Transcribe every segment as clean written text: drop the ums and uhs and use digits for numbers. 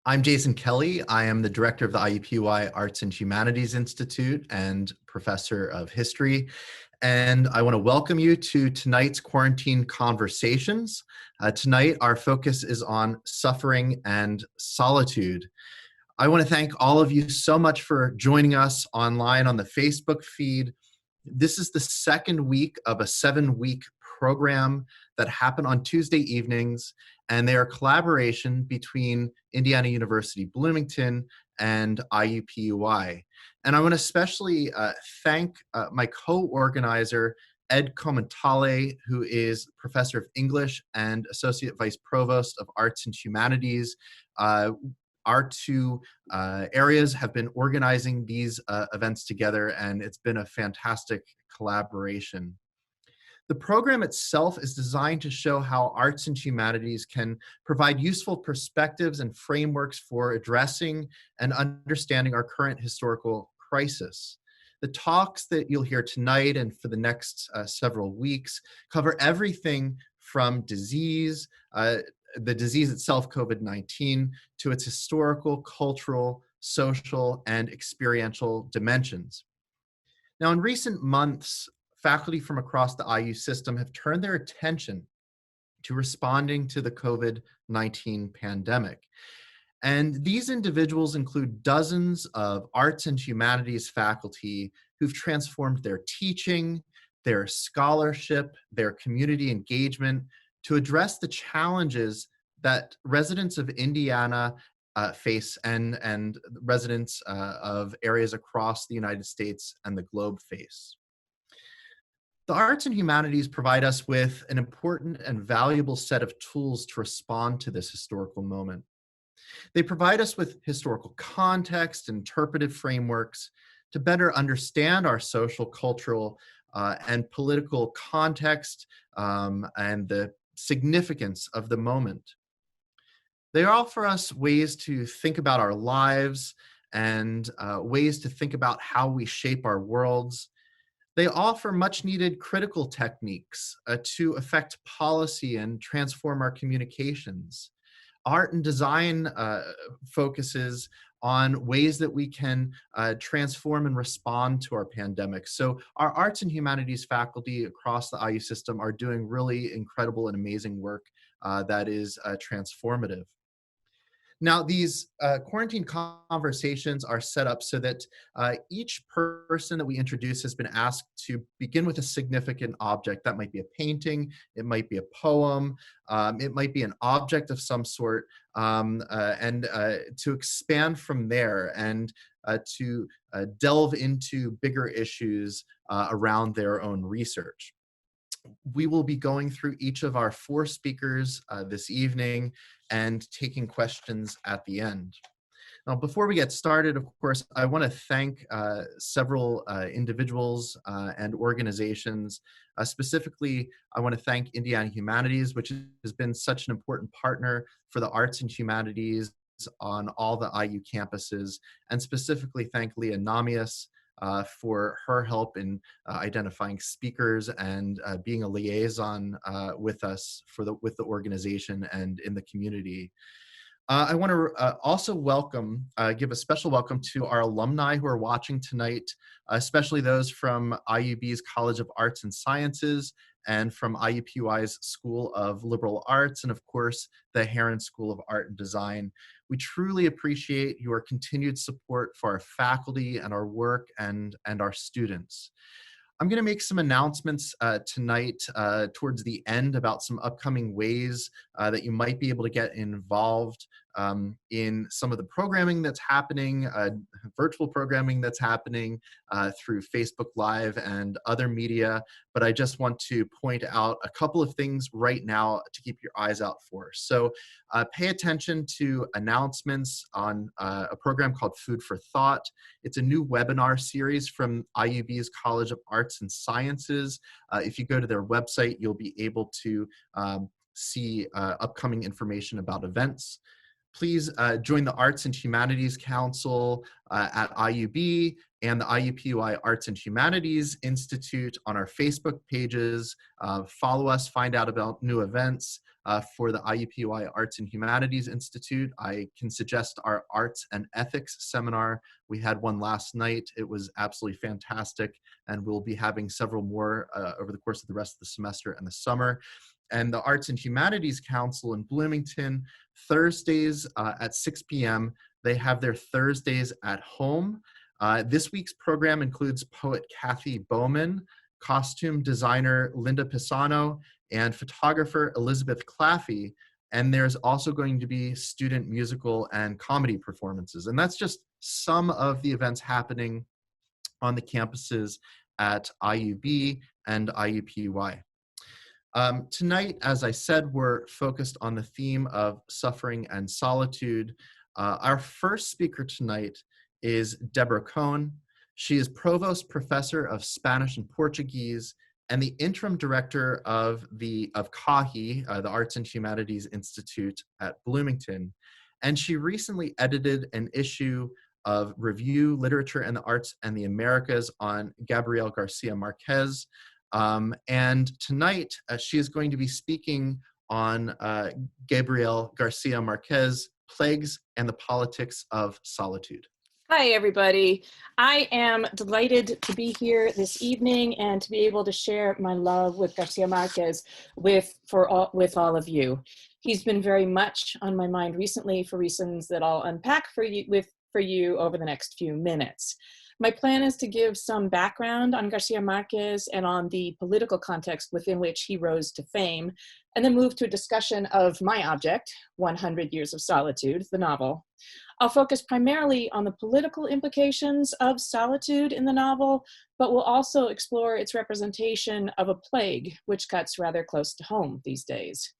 I'm Jason Kelly. I am the director of the IUPUI Arts and Humanities Institute and professor of history. And I want to welcome you to tonight's Quarantine Conversations. Tonight, our focus is on suffering and solitude. I want to thank all of you so much for joining us online on the Facebook feed. This is the second week of a 7-week program that happened on Tuesday evenings, and they are a collaboration between Indiana University Bloomington and IUPUI. And I want to especially thank my co-organizer, Ed Comentale, who is professor of English and associate vice provost of Arts and Humanities. Our two areas have been organizing these events together, and it's been a fantastic collaboration. The program itself is designed to show how arts and humanities can provide useful perspectives and frameworks for addressing and understanding our current historical crisis. The talks that you'll hear tonight and for the next several weeks cover everything from disease, the disease itself, COVID-19, to its historical, cultural, social, and experiential dimensions. Now, in recent months, faculty from across the IU system have turned their attention to responding to the COVID-19 pandemic. And these individuals include dozens of arts and humanities faculty who've transformed their teaching, their scholarship, their community engagement to address the challenges that residents of Indiana face and residents of areas across the United States and the globe face. The arts and humanities provide us with an important and valuable set of tools to respond to this historical moment. They provide us with historical context, interpretive frameworks to better understand our social, cultural, and political context and the significance of the moment. They offer us ways to think about our lives and ways to think about how we shape our worlds. They offer much needed critical techniques to affect policy and transform our communications. Art and design focuses on ways that we can transform and respond to our pandemic. So our arts and humanities faculty across the IU system are doing really incredible and amazing work that is transformative. Now, these quarantine conversations are set up so that each person that we introduce has been asked to begin with a significant object. That might be a painting, it might be a poem, it might be an object of some sort, and to expand from there and to delve into bigger issues around their own research. We will be going through each of our 4 speakers this evening and taking questions at the end. Now, before we get started, of course, I want to thank several individuals and organizations. Specifically, I want to thank Indiana Humanities, which has been such an important partner for the arts and humanities on all the IU campuses, and specifically thank Leah Namias for her help in identifying speakers and being a liaison with us with the organization and in the community. I want to also give a special welcome to our alumni who are watching tonight, especially those from IUB's College of Arts and Sciences and from IUPUI's School of Liberal Arts, and of course, the Heron School of Art and Design. We truly appreciate your continued support for our faculty and our work and our students. I'm going to make some announcements tonight towards the end about some upcoming ways that you might be able to get involved in some of the programming that's happening, virtual programming that's happening through Facebook Live and other media. But I just want to point out a couple of things right now to keep your eyes out for. So pay attention to announcements on a program called Food for Thought. It's a new webinar series from IUB's College of Arts and Sciences. If you go to their website, you'll be able to see upcoming information about events. Please join the Arts and Humanities Council at IUB and the IUPUI Arts and Humanities Institute on our Facebook pages. Follow us, find out about new events. For the IUPUI Arts and Humanities Institute, I can suggest our Arts and Ethics seminar. We had one last night. It was absolutely fantastic, and we'll be having several more over the course of the rest of the semester and the summer. And the Arts and Humanities Council in Bloomington, Thursdays at 6 p.m., they have their Thursdays at home. This week's program includes poet Kathy Bowman, costume designer Linda Pisano, and photographer Elizabeth Claffey. And there's also going to be student musical and comedy performances. And that's just some of the events happening on the campuses at IUB and IUPUI. Tonight, as I said, we're focused on the theme of suffering and solitude. Our first speaker tonight is Deborah Cohn. She is Provost Professor of Spanish and Portuguese and the Interim Director of CAHI, the Arts and Humanities Institute at Bloomington. And she recently edited an issue of Review, Literature and the Arts and the Americas on Gabriel Garcia Marquez. And tonight, she is going to be speaking on Gabriel Garcia Marquez, Plagues and the Politics of Solitude. Hi, everybody. I am delighted to be here this evening and to be able to share my love with Garcia Marquez with all of you. He's been very much on my mind recently for reasons that I'll unpack for you over the next few minutes. My plan is to give some background on Garcia Marquez and on the political context within which he rose to fame, and then move to a discussion of my object, 100 Years of Solitude, the novel. I'll focus primarily on the political implications of solitude in the novel, but we'll also explore its representation of a plague, which cuts rather close to home these days.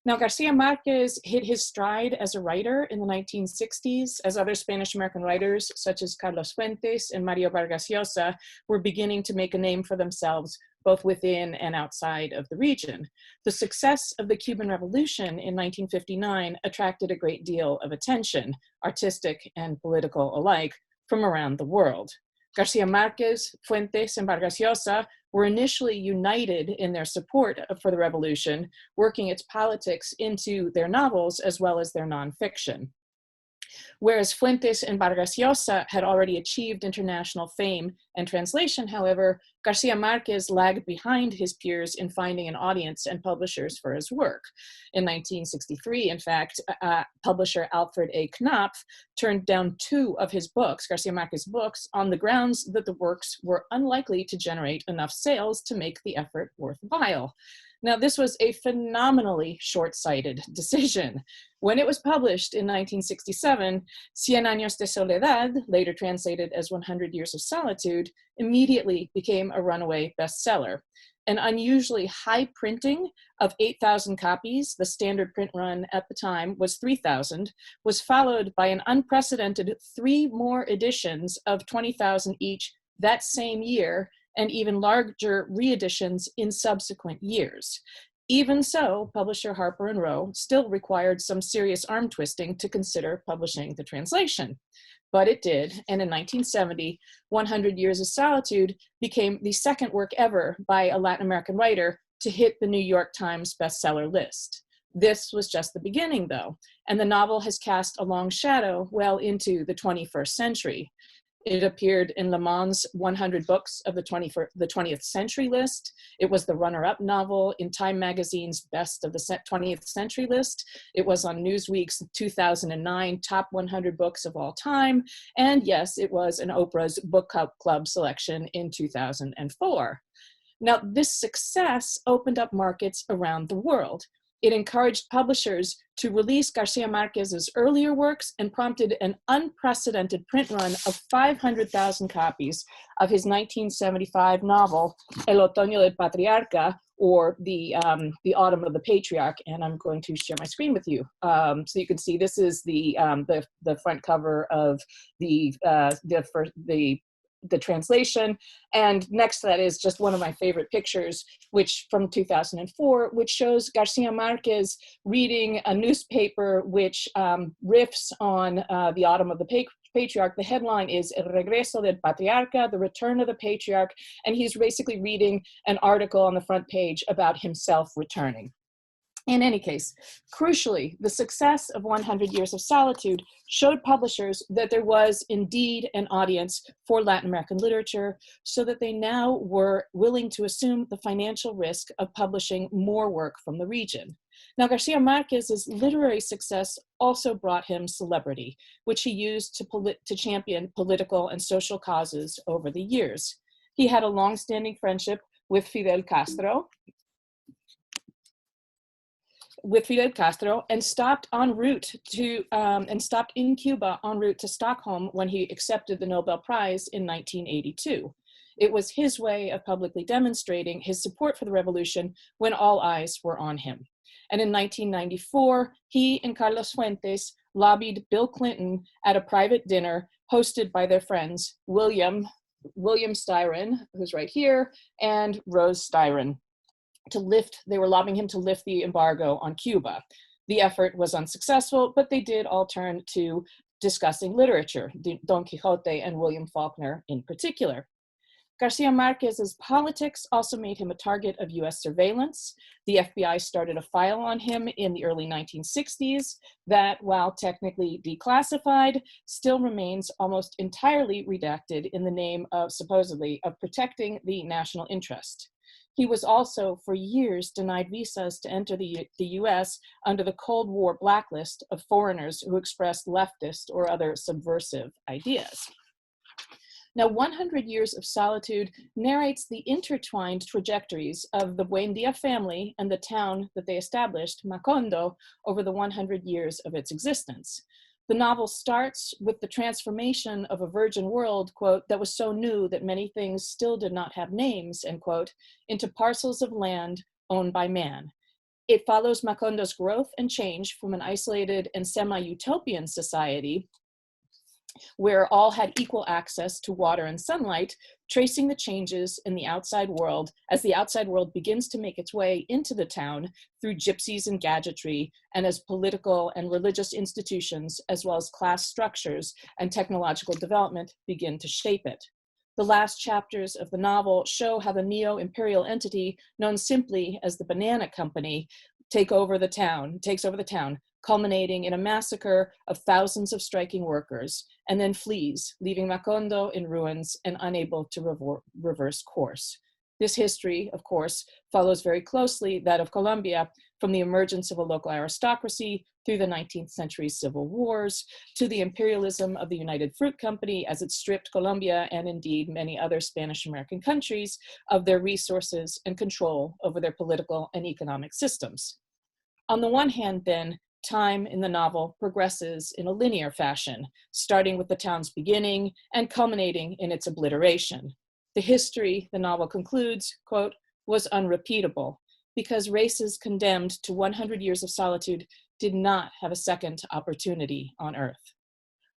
Now, Garcia Marquez hit his stride as a writer in the 1960s, as other Spanish-American writers, such as Carlos Fuentes and Mario Vargas Llosa, were beginning to make a name for themselves, both within and outside of the region. The success of the Cuban Revolution in 1959 attracted a great deal of attention, artistic and political alike, from around the world. Garcia Marquez, Fuentes, and Vargas Llosa were initially united in their support for the revolution, working its politics into their novels as well as their nonfiction. Whereas Fuentes and Vargas Llosa had already achieved international fame and translation, however, Garcia Marquez lagged behind his peers in finding an audience and publishers for his work. In 1963, in fact, publisher Alfred A. Knopf turned down 2 of his books, Garcia Marquez's books, on the grounds that the works were unlikely to generate enough sales to make the effort worthwhile. Now, this was a phenomenally short-sighted decision. When it was published in 1967, Cien Años de Soledad, later translated as 100 Years of Solitude, immediately became a runaway bestseller. An unusually high printing of 8,000 copies, the standard print run at the time was 3,000, was followed by an unprecedented 3 more editions of 20,000 each that same year, and even larger reeditions in subsequent years. Even so, publisher Harper & Row still required some serious arm twisting to consider publishing the translation. But it did, and in 1970, 100 Years of Solitude became the second work ever by a Latin American writer to hit the New York Times bestseller list. This was just the beginning, though, and the novel has cast a long shadow well into the 21st century. It appeared in Le Mans 100 Books of the 20th Century list. It was the runner-up novel in Time Magazine's Best of the 20th Century list. It was on Newsweek's 2009 Top 100 Books of All Time. And yes, it was in Oprah's Book Club selection in 2004. Now, this success opened up markets around the world. It encouraged publishers to release Garcia Marquez's earlier works and prompted an unprecedented print run of 500,000 copies of his 1975 novel, El Otoño del Patriarca, or the Autumn of the Patriarch. And I'm going to share my screen with you. So you can see this is the front cover of the translation, and next to that is just one of my favorite pictures, which from 2004, which shows Garcia Marquez reading a newspaper which riffs on the Autumn of the patriarch, the headline is El Regreso del Patriarca, the return of the patriarch, and he's basically reading an article on the front page about himself returning. In any case, crucially, the success of 100 Years of Solitude showed publishers that there was indeed an audience for Latin American literature, so that they now were willing to assume the financial risk of publishing more work from the region. Now, Garcia Marquez's literary success also brought him celebrity, which he used to champion political and social causes over the years. He had a long-standing friendship with Fidel Castro, and stopped in Cuba en route to Stockholm when he accepted the Nobel Prize in 1982. It was his way of publicly demonstrating his support for the revolution when all eyes were on him. And in 1994, he and Carlos Fuentes lobbied Bill Clinton at a private dinner hosted by their friends, William Styron, who's right here, and Rose Styron. They were lobbying him to lift the embargo on Cuba. The effort was unsuccessful, but they did all turn to discussing literature, Don Quixote and William Faulkner in particular. Garcia Marquez's politics also made him a target of US surveillance. The FBI started a file on him in the early 1960s that, while technically declassified, still remains almost entirely redacted in the name of, supposedly, of protecting the national interest. He was also, for years, denied visas to enter the US under the Cold War blacklist of foreigners who expressed leftist or other subversive ideas. Now, 100 Years of Solitude narrates the intertwined trajectories of the Buendia family and the town that they established, Macondo, over the 100 years of its existence. The novel starts with the transformation of a virgin world, quote, that was so new that many things still did not have names, end quote, into parcels of land owned by man. It follows Macondo's growth and change from an isolated and semi-utopian society where all had equal access to water and sunlight, tracing the changes in the outside world as the outside world begins to make its way into the town through gypsies and gadgetry, and as political and religious institutions, as well as class structures and technological development begin to shape it. The last chapters of the novel show how the neo-imperial entity, known simply as the Banana Company, takes over the town, culminating in a massacre of thousands of striking workers, and then flees, leaving Macondo in ruins and unable to reverse course. This history, of course, follows very closely that of Colombia, from the emergence of a local aristocracy through the 19th century's civil wars, to the imperialism of the United Fruit Company as it stripped Colombia and indeed many other Spanish-American countries of their resources and control over their political and economic systems. On the one hand, then, time in the novel progresses in a linear fashion, starting with the town's beginning and culminating in its obliteration. The history, the novel concludes, quote, was unrepeatable because races condemned to 100 years of solitude did not have a second opportunity on Earth.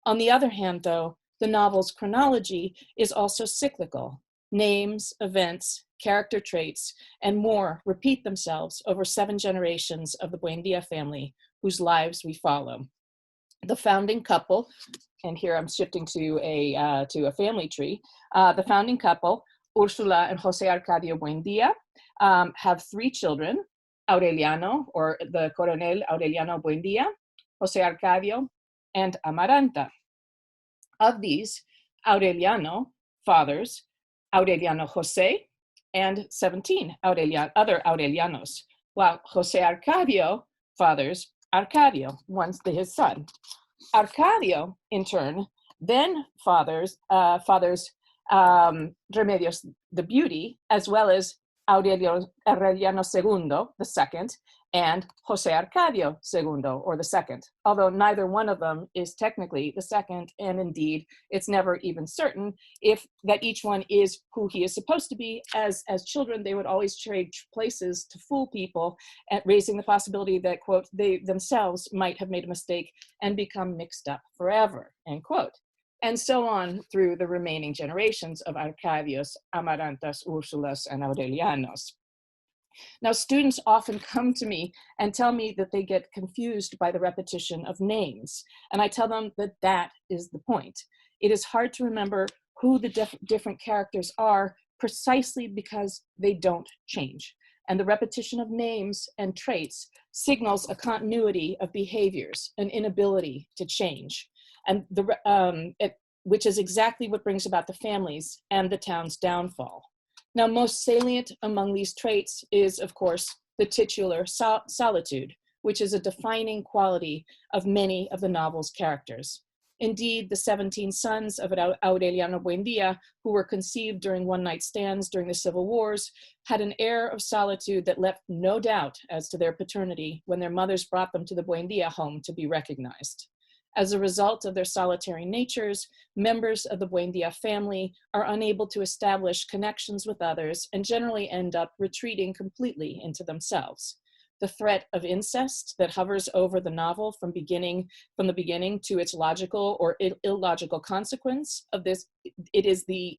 On the other hand, though, the novel's chronology is also cyclical. Names, events, character traits, and more repeat themselves over 7 generations of the Buendia family, whose lives we follow. The founding couple, and here I'm shifting to a family tree. The founding couple, Ursula and Jose Arcadio Buendia, have 3 children, Aureliano, or the Coronel Aureliano Buendia, Jose Arcadio, and Amaranta. Of these, Aureliano fathers Aureliano Jose and 17 other Aurelianos, while Jose Arcadio fathers Arcadio, his son. Arcadio, in turn, then fathers Remedios the Beauty, as well as Aureliano II, the second, and Jose Arcadio II, or the second, although neither one of them is technically the second, and indeed, it's never even certain if that each one is who he is supposed to be. As children, they would always trade places to fool people, at raising the possibility that, quote, they themselves might have made a mistake and become mixed up forever, end quote. And so on through the remaining generations of Arcadios, Amarantas, Ursulas, and Aurelianos. Now, students often come to me and tell me that they get confused by the repetition of names. And I tell them that that is the point. It is hard to remember who the different characters are precisely because they don't change. And the repetition of names and traits signals a continuity of behaviors, an inability to change, and which is exactly what brings about the families and the town's downfall. Now, most salient among these traits is, of course, the titular solitude, which is a defining quality of many of the novel's characters. Indeed, the 17 sons of Aureliano Buendia, who were conceived during one-night stands during the Civil Wars, had an air of solitude that left no doubt as to their paternity when their mothers brought them to the Buendia home to be recognized. As a result of their solitary natures, members of the Buendia family are unable to establish connections with others and generally end up retreating completely into themselves. The threat of incest that hovers over the novel from the beginning to its logical or illogical consequence of this, it is the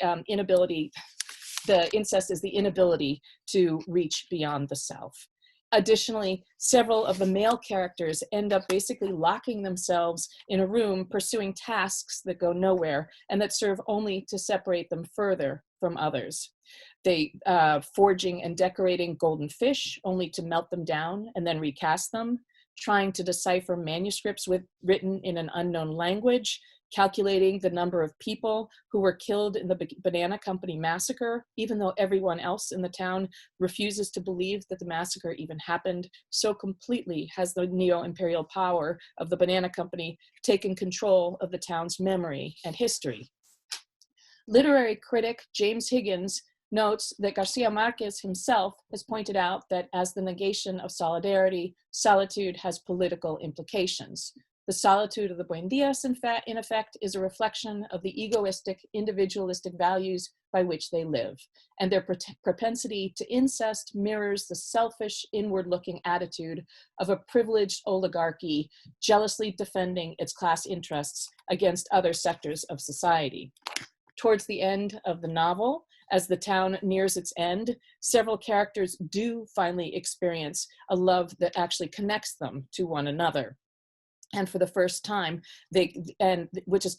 incest is the inability to reach beyond the self. Additionally, several of the male characters end up basically locking themselves in a room, pursuing tasks that go nowhere and that serve only to separate them further from others. They forging and decorating golden fish only to melt them down and then recast them, trying to decipher manuscripts written in an unknown language, calculating the number of people who were killed in the Banana Company massacre, even though everyone else in the town refuses to believe that the massacre even happened. So completely has the neo-imperial power of the Banana Company taken control of the town's memory and history. Literary critic James Higgins notes that Garcia Marquez himself has pointed out that as the negation of solidarity, solitude has political implications. The solitude of the Buendias, in effect, is a reflection of the egoistic, individualistic values by which they live, and their propensity to incest mirrors the selfish, inward-looking attitude of a privileged oligarchy jealously defending its class interests against other sectors of society. Towards the end of the novel, as the town nears its end, several characters do finally experience a love that actually connects them to one another. And for the first time, which is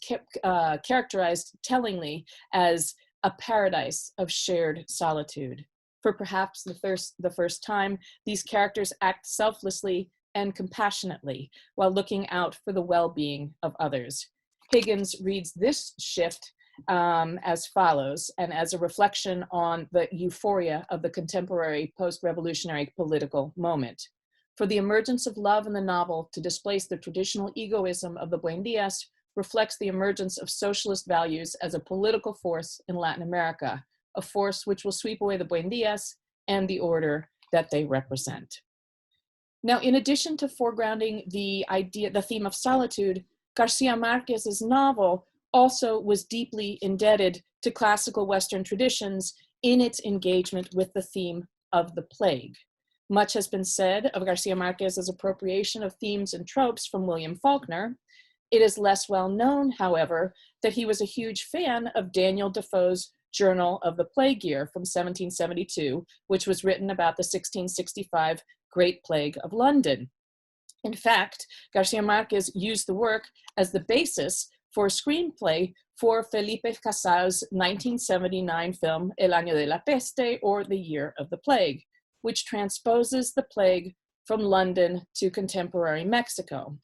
characterized tellingly as a paradise of shared solitude. For perhaps the first time, these characters act selflessly and compassionately while looking out for the well-being of others. Higgins reads this shift as follows, and as a reflection on the euphoria of the contemporary post-revolutionary political moment. For the emergence of love in the novel to displace the traditional egoism of the Buendias reflects the emergence of socialist values as a political force in Latin America, a force which will sweep away the Buendias and the order that they represent. Now, in addition to foregrounding the theme of solitude, Garcia Marquez's novel also was deeply indebted to classical Western traditions in its engagement with the theme of the plague. Much has been said of Garcia Marquez's appropriation of themes and tropes from William Faulkner. It is less well known, however, that he was a huge fan of Daniel Defoe's Journal of the Plague Year from 1772, which was written about the 1665 Great Plague of London. In fact, Garcia Marquez used the work as the basis for a screenplay for Felipe Casals' 1979 film El Año de la Peste, or The Year of the Plague, which transposes the plague from London to contemporary Mexico.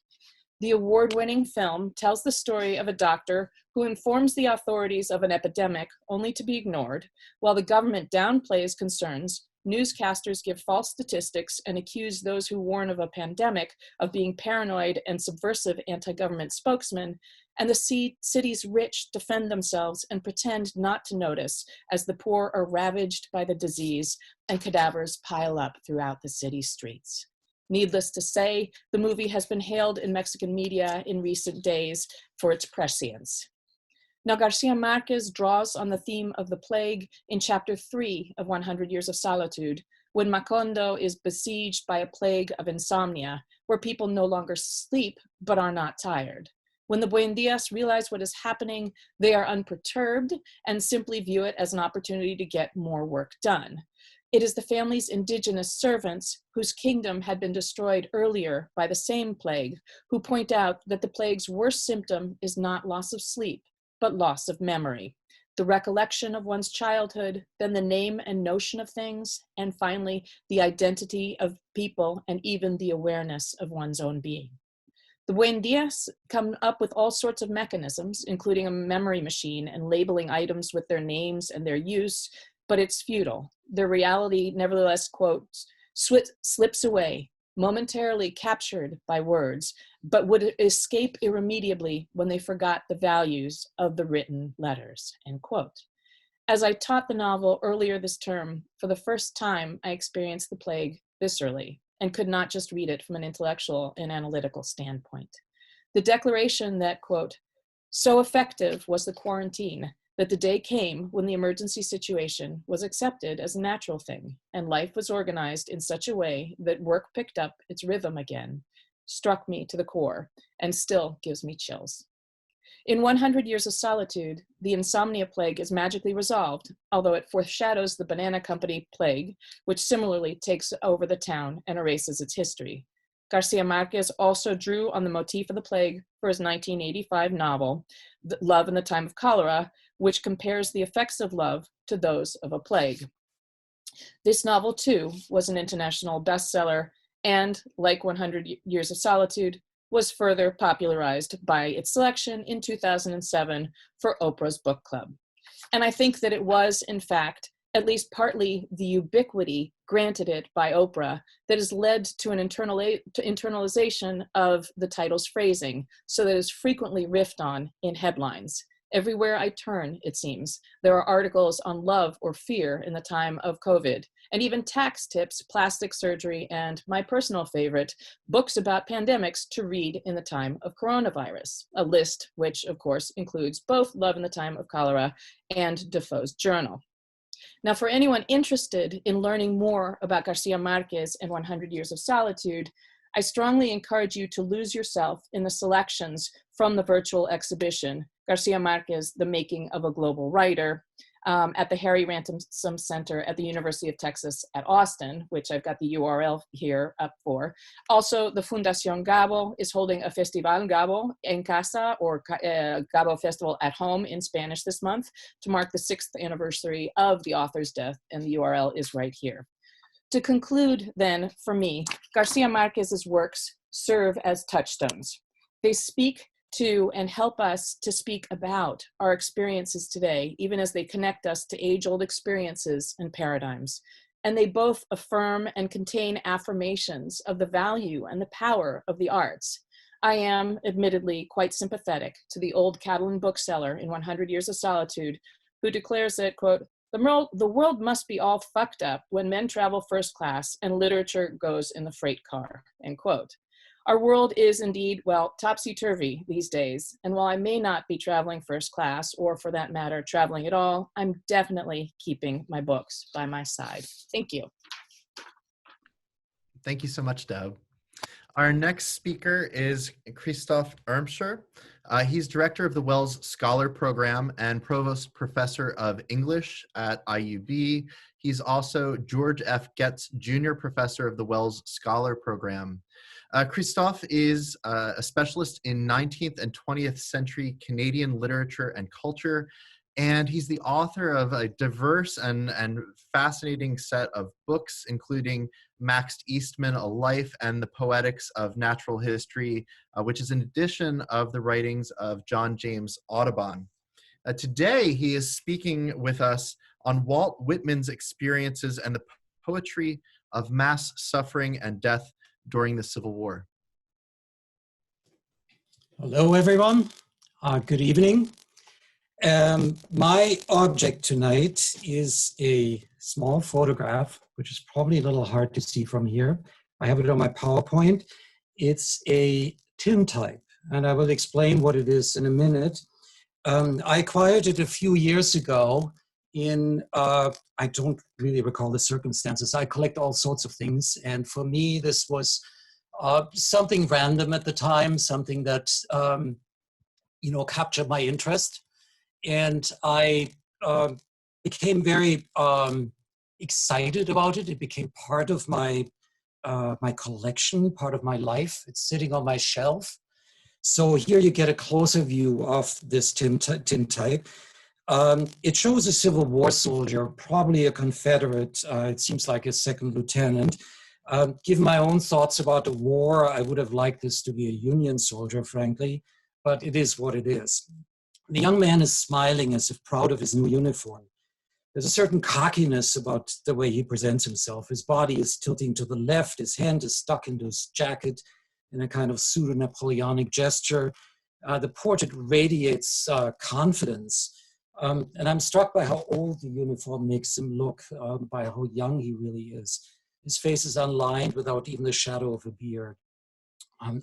The award-winning film tells the story of a doctor who informs the authorities of an epidemic only to be ignored, while the government downplays concerns. Newscasters give false statistics and accuse those who warn of a pandemic of being paranoid and subversive anti-government spokesmen, and the city's rich defend themselves and pretend not to notice as the poor are ravaged by the disease and cadavers pile up throughout the city streets. Needless to say, the movie has been hailed in Mexican media in recent days for its prescience. Now, Garcia Marquez draws on the theme of the plague in chapter 3 of 100 Years of Solitude, when Macondo is besieged by a plague of insomnia, where people no longer sleep but are not tired. When the Buendias realize what is happening, they are unperturbed and simply view it as an opportunity to get more work done. It is the family's indigenous servants, whose kingdom had been destroyed earlier by the same plague, who point out that the plague's worst symptom is not loss of sleep, but loss of memory. The recollection of one's childhood, then the name and notion of things, and finally, the identity of people and even the awareness of one's own being. The Buendias come up with all sorts of mechanisms, including a memory machine and labeling items with their names and their use, but it's futile. Their reality, nevertheless, quote, slips away, momentarily captured by words, but would escape irremediably when they forgot the values of the written letters, end quote. As I taught the novel earlier this term, for the first time, I experienced the plague viscerally and could not just read it from an intellectual and analytical standpoint. The declaration that, quote, so effective was the quarantine that the day came when the emergency situation was accepted as a natural thing and life was organized in such a way that work picked up its rhythm again, struck me to the core and still gives me chills. In 100 Years of Solitude, the insomnia plague is magically resolved, although it foreshadows the Banana Company plague, which similarly takes over the town and erases its history. Garcia Marquez also drew on the motif of the plague for his 1985 novel, Love in the Time of Cholera, which compares the effects of love to those of a plague. This novel, too, was an international bestseller and, like 100 Years of Solitude, was further popularized by its selection in 2007 for Oprah's book club. And I think that it was, in fact, at least partly the ubiquity granted it by Oprah that has led to an internalization of the title's phrasing, so that it's frequently riffed on in headlines. Everywhere I turn, it seems, there are articles on love or fear in the time of COVID, and even tax tips, plastic surgery, and my personal favorite, books about pandemics to read in the time of coronavirus, a list which, of course, includes both Love in the Time of Cholera and Defoe's journal. Now, for anyone interested in learning more about Garcia Marquez and 100 Years of Solitude, I strongly encourage you to lose yourself in the selections from the virtual exhibition, Garcia Marquez, The Making of a Global Writer, at the Harry Ransom Center at the University of Texas at Austin, which I've got the URL here up for. Also, the Fundación Gabo is holding a Festival Gabo en Casa, or Gabo Festival at Home in Spanish this month, to mark the 6th anniversary of the author's death, and the URL is right here. To conclude, then, for me, Garcia Marquez's works serve as touchstones. They speak to and help us to speak about our experiences today, even as they connect us to age-old experiences and paradigms. And they both affirm and contain affirmations of the value and the power of the arts. I am, admittedly, quite sympathetic to the old Catalan bookseller in 100 Years of Solitude, who declares that, quote, the world must be all fucked up when men travel first class and literature goes in the freight car, end quote. Our world is indeed, well, topsy-turvy these days. And while I may not be traveling first class, or for that matter, traveling at all, I'm definitely keeping my books by my side. Thank you. Thank you so much, Deb. Our next speaker is Christoph Irmscher. He's director of the Wells Scholar Program and provost professor of English at IUB. He's also George F. Getz Jr. Professor of the Wells Scholar Program. Christoph is a specialist in 19th and 20th century Canadian literature and culture, and he's the author of a diverse and fascinating set of books, including Max Eastman, A Life, and The Poetics of Natural History, which is an edition of the writings of John James Audubon. Today, he is speaking with us on Walt Whitman's experiences and the poetry of mass suffering and death during the Civil War. Hello, everyone. Good evening. My object tonight is a small photograph, which is probably a little hard to see from here. I have it on my PowerPoint. It's a tintype, and I will explain what it is in a minute. I acquired it a few years ago in, I don't really recall the circumstances. I collect all sorts of things, and for me, this was something random at the time, something that, captured my interest. And I became very excited about it. It became part of my my collection, part of my life. It's sitting on my shelf. So here you get a closer view of this tintype. It shows a Civil War soldier, probably a Confederate. It seems like a second lieutenant. Given my own thoughts about the war, I would have liked this to be a Union soldier, frankly, but it is what it is. The young man is smiling as if proud of his new uniform. There's a certain cockiness about the way he presents himself. His body is tilting to the left, his hand is stuck into his jacket in a kind of pseudo-Napoleonic gesture. The portrait radiates confidence. And I'm struck by how old the uniform makes him look, by how young he really is. His face is unlined without even the shadow of a beard.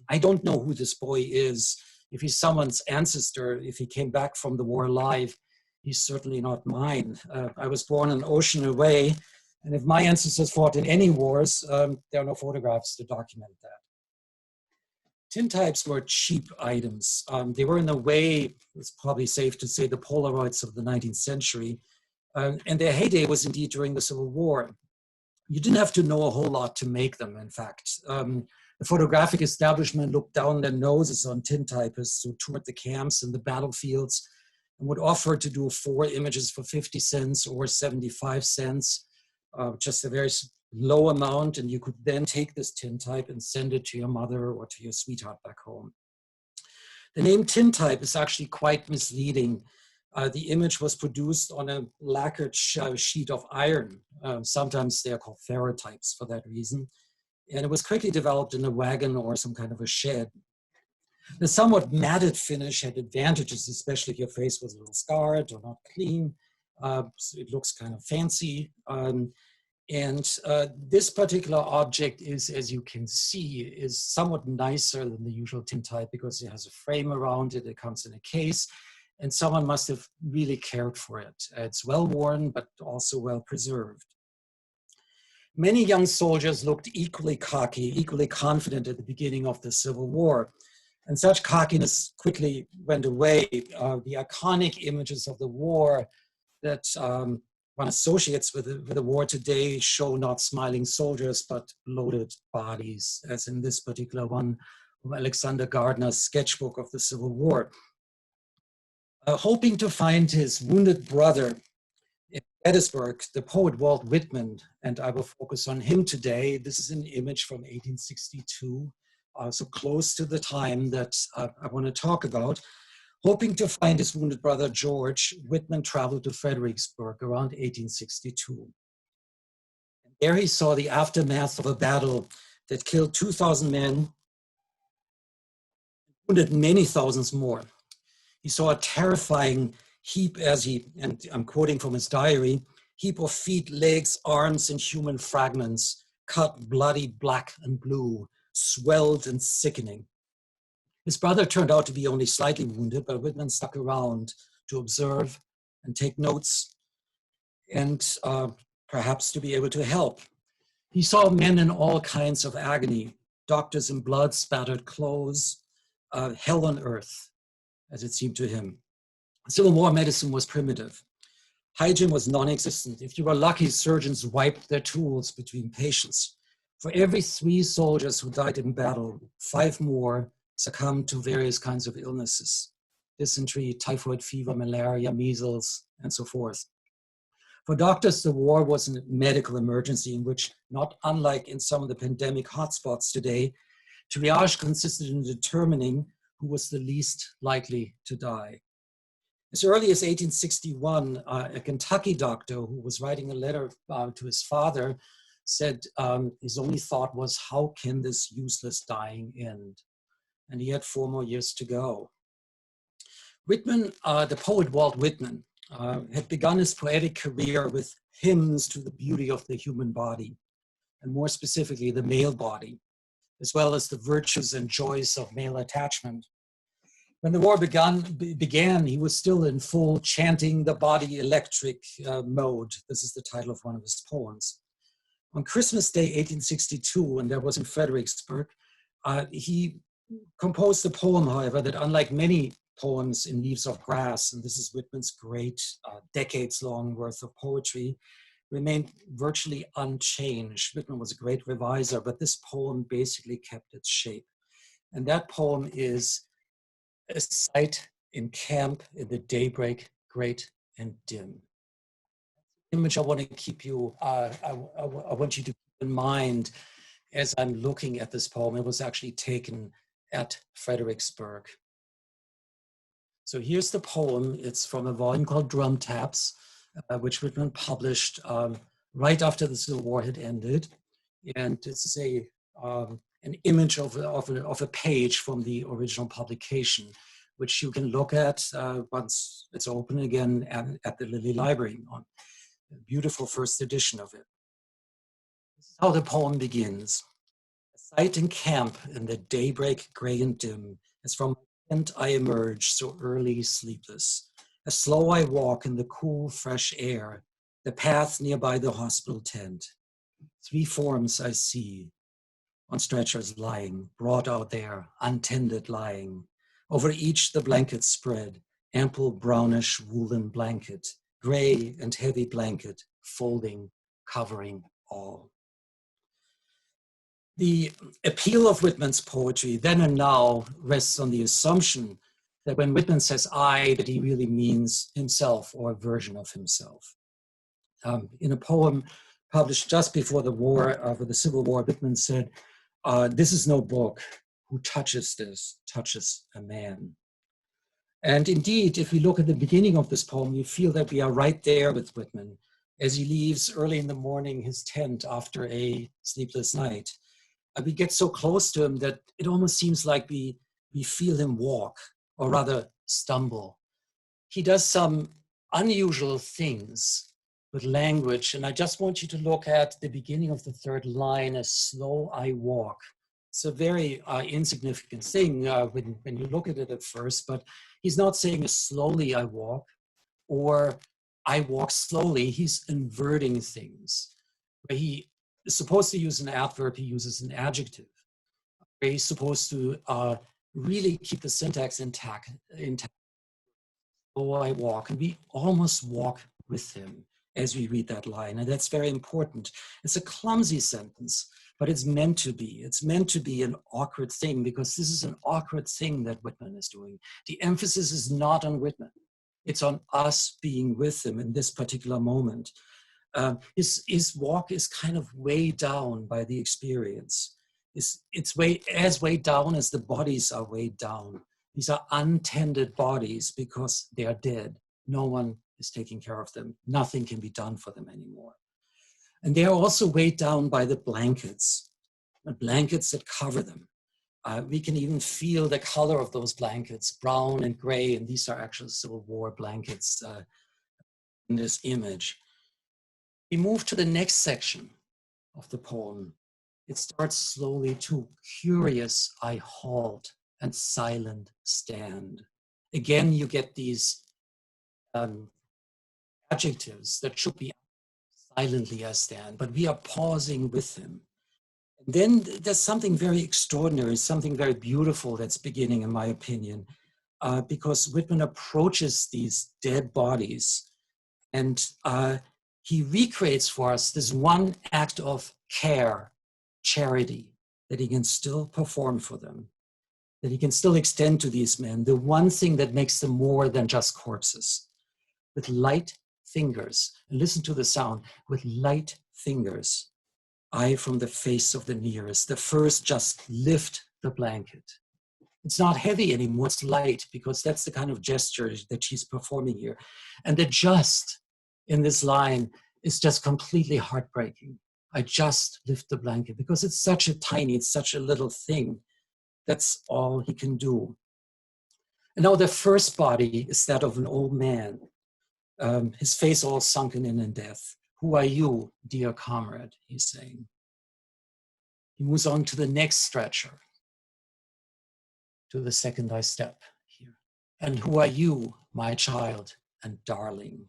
I don't know who this boy is. If he's someone's ancestor, if he came back from the war alive, he's certainly not mine. I was born an ocean away, and if my ancestors fought in any wars, there are no photographs to document that. Tintypes were cheap items. They were in a way, it's probably safe to say, the Polaroids of the 19th century. And their heyday was indeed during the Civil War. You didn't have to know a whole lot to make them, in fact. The photographic establishment looked down their noses on tintypists who toured the camps and the battlefields and would offer to do 4 images for 50 cents or 75 cents, just a very low amount, and you could then take this tintype and send it to your mother or to your sweetheart back home. The name tintype is actually quite misleading. The image was produced on a lacquered sheet of iron. Sometimes they are called ferrotypes for that reason. And it was quickly developed in a wagon or some kind of a shed. The somewhat matted finish had advantages, especially if your face was a little scarred or not clean. So it looks kind of fancy. This particular object is, as you can see, is somewhat nicer than the usual tintype because it has a frame around it, it comes in a case, and someone must have really cared for it. It's well worn, but also well preserved. Many young soldiers looked equally cocky, equally confident at the beginning of the Civil War. And such cockiness quickly went away. The iconic images of the war that one associates with the war today show not smiling soldiers, but bloated bodies, as in this particular one from Alexander Gardner's sketchbook of the Civil War. Hoping to find his wounded brother in Gettysburg, the poet Walt Whitman, and I will focus on him today. This is an image from 1862, so close to the time that I want to talk about. Hoping to find his wounded brother George, Whitman traveled to Fredericksburg around 1862. And there he saw the aftermath of a battle that killed 2,000 men, wounded many thousands more. He saw a terrifying heap as he, and I'm quoting from his diary, heap of feet, legs, arms, and human fragments, cut bloody black and blue, swelled and sickening. His brother turned out to be only slightly wounded, but Whitman stuck around to observe and take notes and perhaps to be able to help. He saw men in all kinds of agony, doctors in blood-spattered clothes, hell on earth, as it seemed to him. Civil War medicine was primitive. Hygiene was non-existent. If you were lucky, surgeons wiped their tools between patients. For every 3 soldiers who died in battle, 5 more succumbed to various kinds of illnesses: dysentery, typhoid fever, malaria, measles, and so forth. For doctors, the war was a medical emergency in which, not unlike in some of the pandemic hotspots today, triage consisted in determining who was the least likely to die. As early as 1861, a Kentucky doctor who was writing a letter to his father said his only thought was, how can this useless dying end? And he had 4 more years to go. Whitman, the poet Walt Whitman, had begun his poetic career with hymns to the beauty of the human body, and more specifically, the male body, as well as the virtues and joys of male attachment. When the war began, he was still in full chanting the body electric mode. This is the title of one of his poems. On Christmas Day, 1862, and that was in Fredericksburg, he composed a poem, however, that unlike many poems in Leaves of Grass, and this is Whitman's great decades-long worth of poetry, remained virtually unchanged. Whitman was a great reviser, but this poem basically kept its shape. And that poem is a sight in camp in the daybreak, great and dim. Image I want to keep you, I want you to keep in mind as I'm looking at this poem. It was actually taken at Fredericksburg. So here's the poem. It's from a volume called Drum Taps, which Whitman published right after the Civil War had ended. And this is an image of a page from the original publication, which you can look at once it's open again at the Lilly Library on a beautiful first edition of it. This is how the poem begins. A sight in camp in the daybreak gray and dim, as from a tent I emerge so early sleepless. As slow I walk in the cool fresh air, the path nearby the hospital tent. 3 forms I see, on stretchers lying, brought out there, untended lying. Over each the blanket spread, ample brownish woolen blanket, gray and heavy blanket, folding, covering all. The appeal of Whitman's poetry then and now rests on the assumption that when Whitman says I, that he really means himself or a version of himself. In a poem published just before the war, for the Civil War, Whitman said, this is no book. Who touches this, touches a man. And indeed, if we look at the beginning of this poem, you feel that we are right there with Whitman as he leaves early in the morning his tent after a sleepless night. We get so close to him that it almost seems like we feel him walk, or rather stumble. He does some unusual things with language, and I just want you to look at the beginning of the 3rd line, as slow I walk. It's a very insignificant thing when you look at it at first, but he's not saying as slowly I walk or I walk slowly. He's inverting things. Where he is supposed to use an adverb, he uses an adjective. Where he's supposed to really keep the syntax intact. Slow I walk, and we almost walk with him as we read that line, and that's very important. It's a clumsy sentence, but it's meant to be. It's meant to be an awkward thing, because this is an awkward thing that Whitman is doing. The emphasis is not on Whitman. It's on us being with him in this particular moment. His walk is kind of weighed down by the experience. It's as weighed down as the bodies are weighed down. These are untended bodies because they are dead. No one is taking care of them. Nothing can be done for them anymore. And they are also weighed down by the blankets that cover them. We can even feel the color of those blankets, brown and gray, and these are actual Civil War blankets in this image. We move to the next section of the poem. It starts slowly to curious I halt and silent stand. Again, you get these adjectives that should be silently I stand, but we are pausing with him. And then there's something very extraordinary, something very beautiful that's beginning, in my opinion, because Whitman approaches these dead bodies and he recreates for us this one act of care, charity, that he can still perform for them, that he can still extend to these men, the one thing that makes them more than just corpses. With light fingers, and listen to the sound, with light fingers, I from the face of the nearest, the first just lift the blanket. It's not heavy anymore, it's light, because that's the kind of gesture that she's performing here. And the just in this line is just completely heartbreaking. I just lift the blanket, because it's such a little thing. That's all he can do. And now the first body is that of an old man, his face all sunken in death. Who are you, dear comrade, he's saying. He moves on to the next stretcher, to the second I step here. And who are you, my child and darling?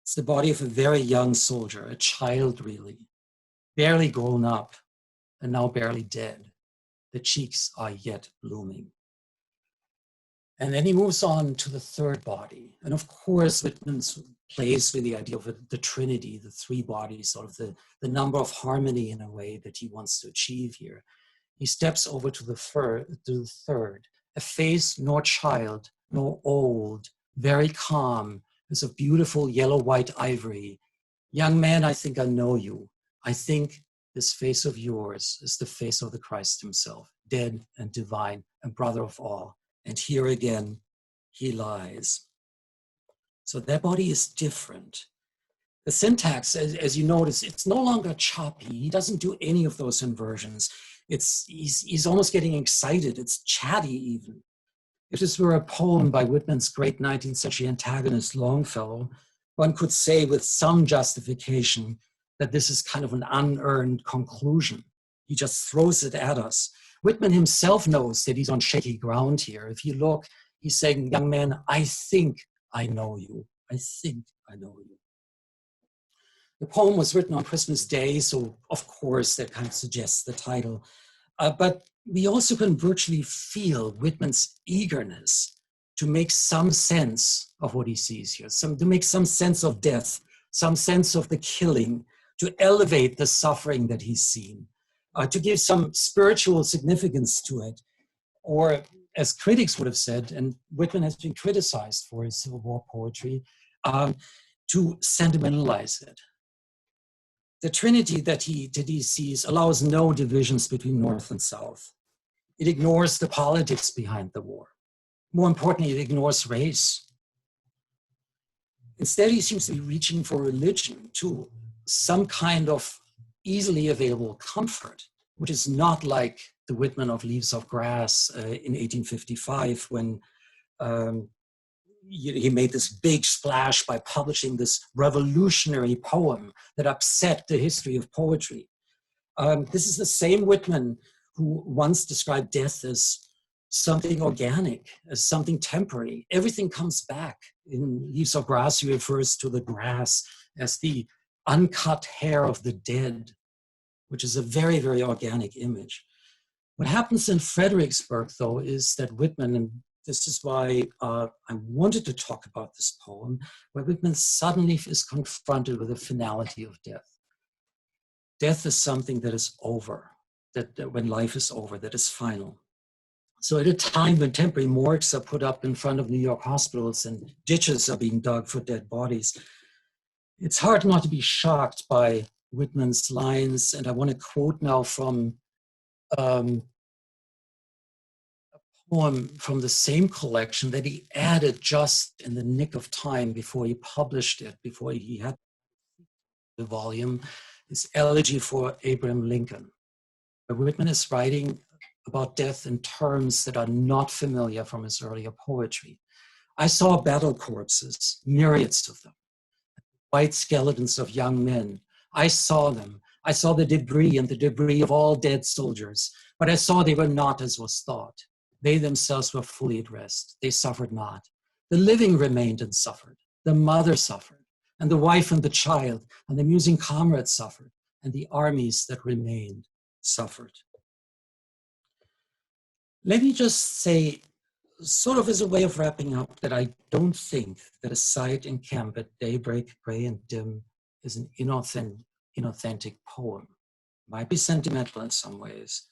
It's the body of a very young soldier, a child really, barely grown up and now barely dead. The cheeks are yet blooming. And then he moves on to the third body. And of course, Whitman's plays with the idea of the Trinity, the three bodies, sort of the number of harmony in a way that he wants to achieve here. He steps over to the third, a face nor child, nor old, very calm, is of beautiful yellow-white ivory. Young man, I think I know you. I think this face of yours is the face of the Christ himself, dead and divine and brother of all. And here again, he lies. So that body is different. The syntax, as you notice, it's no longer choppy. He doesn't do any of those inversions. He's almost getting excited. It's chatty even. If this were a poem by Whitman's great 19th century antagonist Longfellow, one could say with some justification that this is kind of an unearned conclusion. He just throws it at us. Whitman himself knows that he's on shaky ground here. If you look, he's saying, young man, I think I know you. I think I know you. The poem was written on Christmas Day, so of course that kind of suggests the title. But we also can virtually feel Whitman's eagerness to make some sense of what he sees here, to make some sense of death, some sense of the killing, to elevate the suffering that he's seen, to give some spiritual significance to it, or as critics would have said, and Whitman has been criticized for his Civil War poetry, to sentimentalize it. The Trinity that he sees allows no divisions between North and South. It ignores the politics behind the war. More importantly, it ignores race. Instead, he seems to be reaching for religion, to some kind of easily available comfort, which is not like the Whitman of Leaves of Grass in 1855, when he made this big splash by publishing this revolutionary poem that upset the history of poetry. This is the same Whitman who once described death as something organic, as something temporary. Everything comes back. In Leaves of Grass, he refers to the grass as the uncut hair of the dead, which is a very, very organic image. What happens in Fredericksburg, though, is that Whitman, and this is why I wanted to talk about this poem, where Whitman suddenly is confronted with the finality of death. Death is something that is over, that when life is over, that is final. So at a time when temporary morgues are put up in front of New York hospitals and ditches are being dug for dead bodies, it's hard not to be shocked by Whitman's lines. And I want to quote now from a poem from the same collection that he added just in the nick of time before he published it, before he had the volume, his Elegy for Abraham Lincoln. Whitman is writing about death in terms that are not familiar from his earlier poetry. I saw battle corpses, myriads of them, white skeletons of young men. I saw them. I saw the debris and the debris of all dead soldiers, but I saw they were not as was thought. They themselves were fully at rest. They suffered not. The living remained and suffered. The mother suffered, and the wife and the child, and the musing comrades suffered, and the armies that remained suffered. Let me just say, sort of as a way of wrapping up, that I don't think that a sight in camp at daybreak, gray and dim, is an inauthentic poem. It might be sentimental in some ways.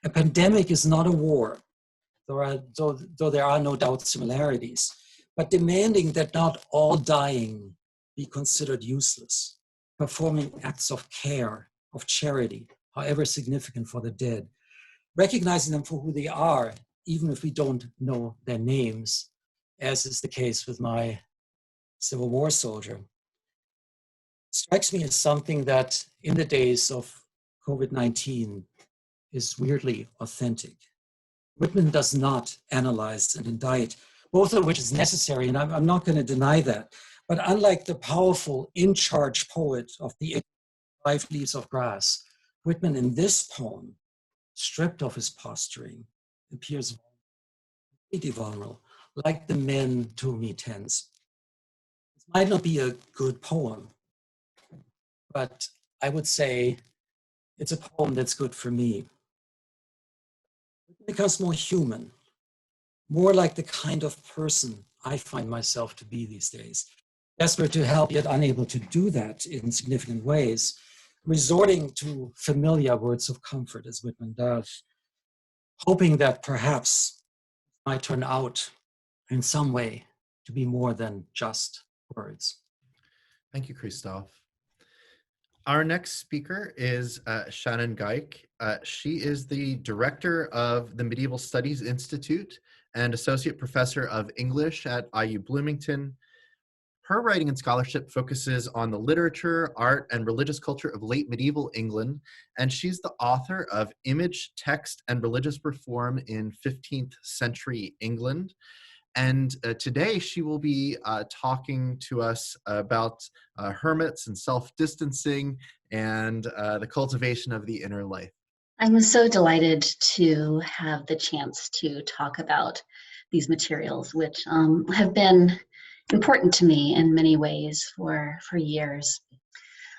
A pandemic is not a war, though there are no doubt similarities, but demanding that not all dying be considered useless, performing acts of care, of charity, however significant for the dead, recognizing them for who they are, even if we don't know their names, as is the case with my Civil War soldier, strikes me as something that in the days of COVID-19 is weirdly authentic. Whitman does not analyze and indict, both of which is necessary, and I'm not going to deny that. But unlike the powerful in-charge poet of the 5 Leaves of Grass, Whitman in this poem, stripped of his posturing, appears completely vulnerable, like the men to whom he tends. It might not be a good poem, but I would say it's a poem that's good for me. It becomes more human, more like the kind of person I find myself to be these days. desperate to help yet unable to do that in significant ways, resorting to familiar words of comfort as Whitman does, hoping that perhaps it might turn out in some way to be more than just words. Thank you, Christoph. Our next speaker is Shannon Gayk. She is the director of the Medieval Studies Institute and associate professor of English at IU Bloomington. Her writing and scholarship focuses on the literature, art, and religious culture of late medieval England, and she's the author of Image, Text, and Religious Reform in 15th Century England. And today she will be talking to us about hermits and self-distancing and the cultivation of the inner life. I'm so delighted to have the chance to talk about these materials, which have been important to me in many ways for years.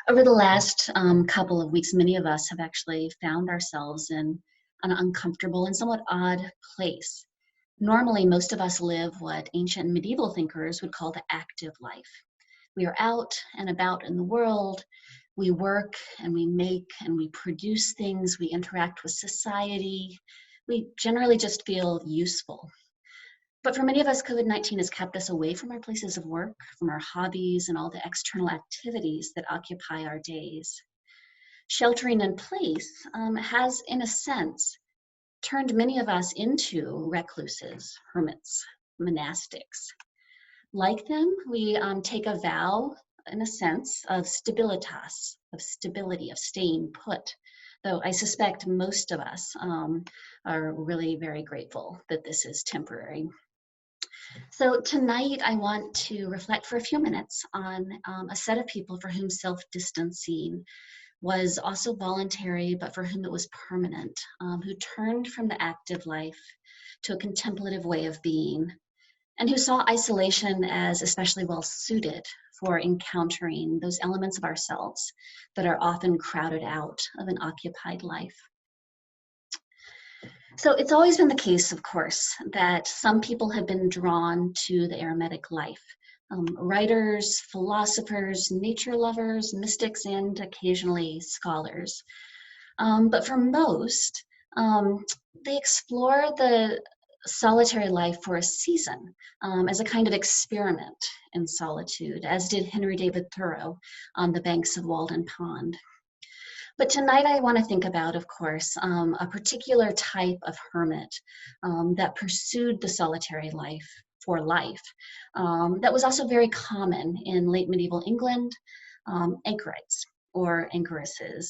Over the last couple of weeks, many of us have actually found ourselves in an uncomfortable and somewhat odd place. Normally, most of us live what ancient medieval thinkers would call the active life. We are out and about in the world. We work and we make and we produce things. We interact with society. We generally just feel useful. But for many of us, COVID-19 has kept us away from our places of work, from our hobbies and all the external activities that occupy our days. Sheltering in place has, in a sense, turned many of us into recluses, hermits, monastics. Like them, we take a vow, in a sense, of stabilitas, of stability, of staying put, though I suspect most of us are really very grateful that this is temporary. So tonight I want to reflect for a few minutes on a set of people for whom self-distancing was also voluntary, but for whom it was permanent, who turned from the active life to a contemplative way of being, and who saw isolation as especially well suited for encountering those elements of ourselves that are often crowded out of an occupied life. So it's always been the case, of course, that some people have been drawn to the eremitic life. Writers, philosophers, nature lovers, mystics, and occasionally scholars. But for most, they explore the solitary life for a season as a kind of experiment in solitude, as did Henry David Thoreau on the banks of Walden Pond. But tonight I want to think about, of course, a particular type of hermit that pursued the solitary life for life that was also very common in late medieval England, anchorites or anchoresses,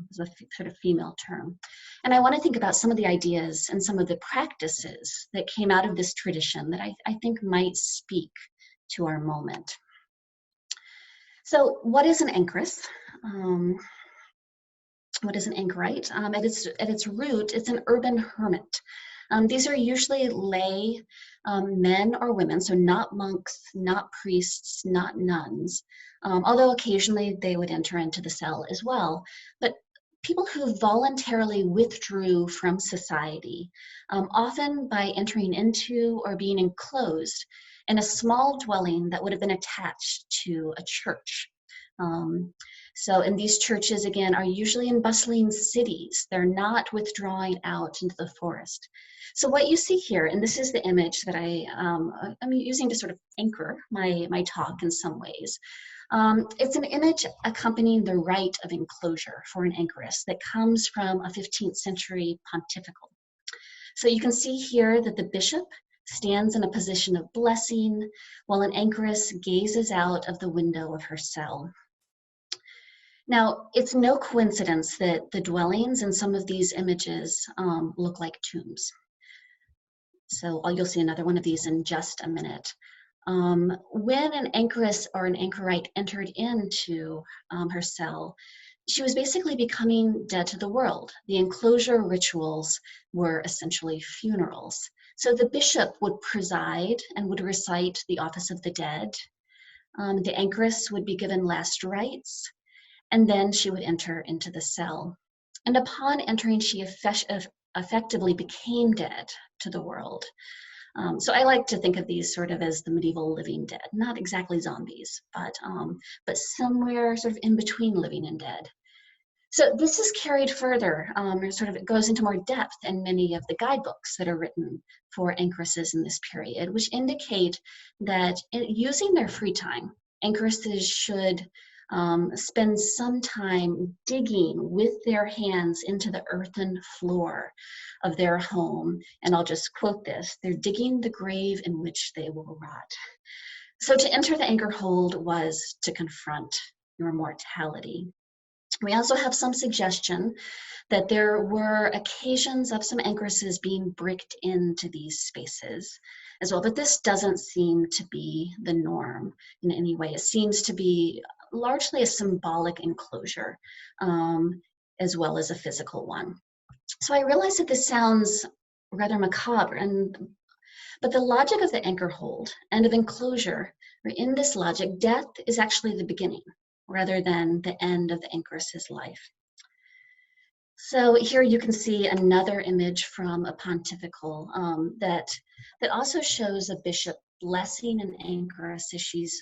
is a sort of female term. And I want to think about some of the ideas and some of the practices that came out of this tradition that I think might speak to our moment. So what is an anchoress? What is an anchorite? At its root, it's an urban hermit. These are usually lay men or women, so not monks, not priests, not nuns, although occasionally they would enter into the cell as well. But people who voluntarily withdrew from society, often by entering into or being enclosed in a small dwelling that would have been attached to a church. And these churches, again, are usually in bustling cities. They're not withdrawing out into the forest. So what you see here, and this is the image that I'm using to sort of anchor my talk in some ways. It's an image accompanying the rite of enclosure for an anchoress that comes from a 15th century pontifical. So you can see here that the bishop stands in a position of blessing while an anchoress gazes out of the window of her cell. Now, it's no coincidence that the dwellings in some of these images look like tombs. So you'll see another one of these in just a minute. When an anchoress or an anchorite entered into her cell, she was basically becoming dead to the world. The enclosure rituals were essentially funerals. So the bishop would preside and would recite the office of the dead. The anchoress would be given last rites, and then she would enter into the cell. And upon entering, she effectively became dead to the world. So I like to think of these sort of as the medieval living dead, not exactly zombies, but somewhere sort of in between living and dead. So this is carried further, or sort of it goes into more depth in many of the guidebooks that are written for anchoresses in this period, which indicate that using their free time, anchoresses should spend some time digging with their hands into the earthen floor of their home. And I'll just quote this: "They're digging the grave in which they will rot." So to enter the anchor hold was to confront your mortality. We also have some suggestion that there were occasions of some anchoresses being bricked into these spaces as well, but this doesn't seem to be the norm in any way. It seems to be largely a symbolic enclosure, as well as a physical one. So I realize that this sounds rather macabre, but the logic of the anchor hold and of enclosure, or in this logic, death is actually the beginning rather than the end of the anchoress's life. So here you can see another image from a pontifical that also shows a bishop blessing an anchoress as she's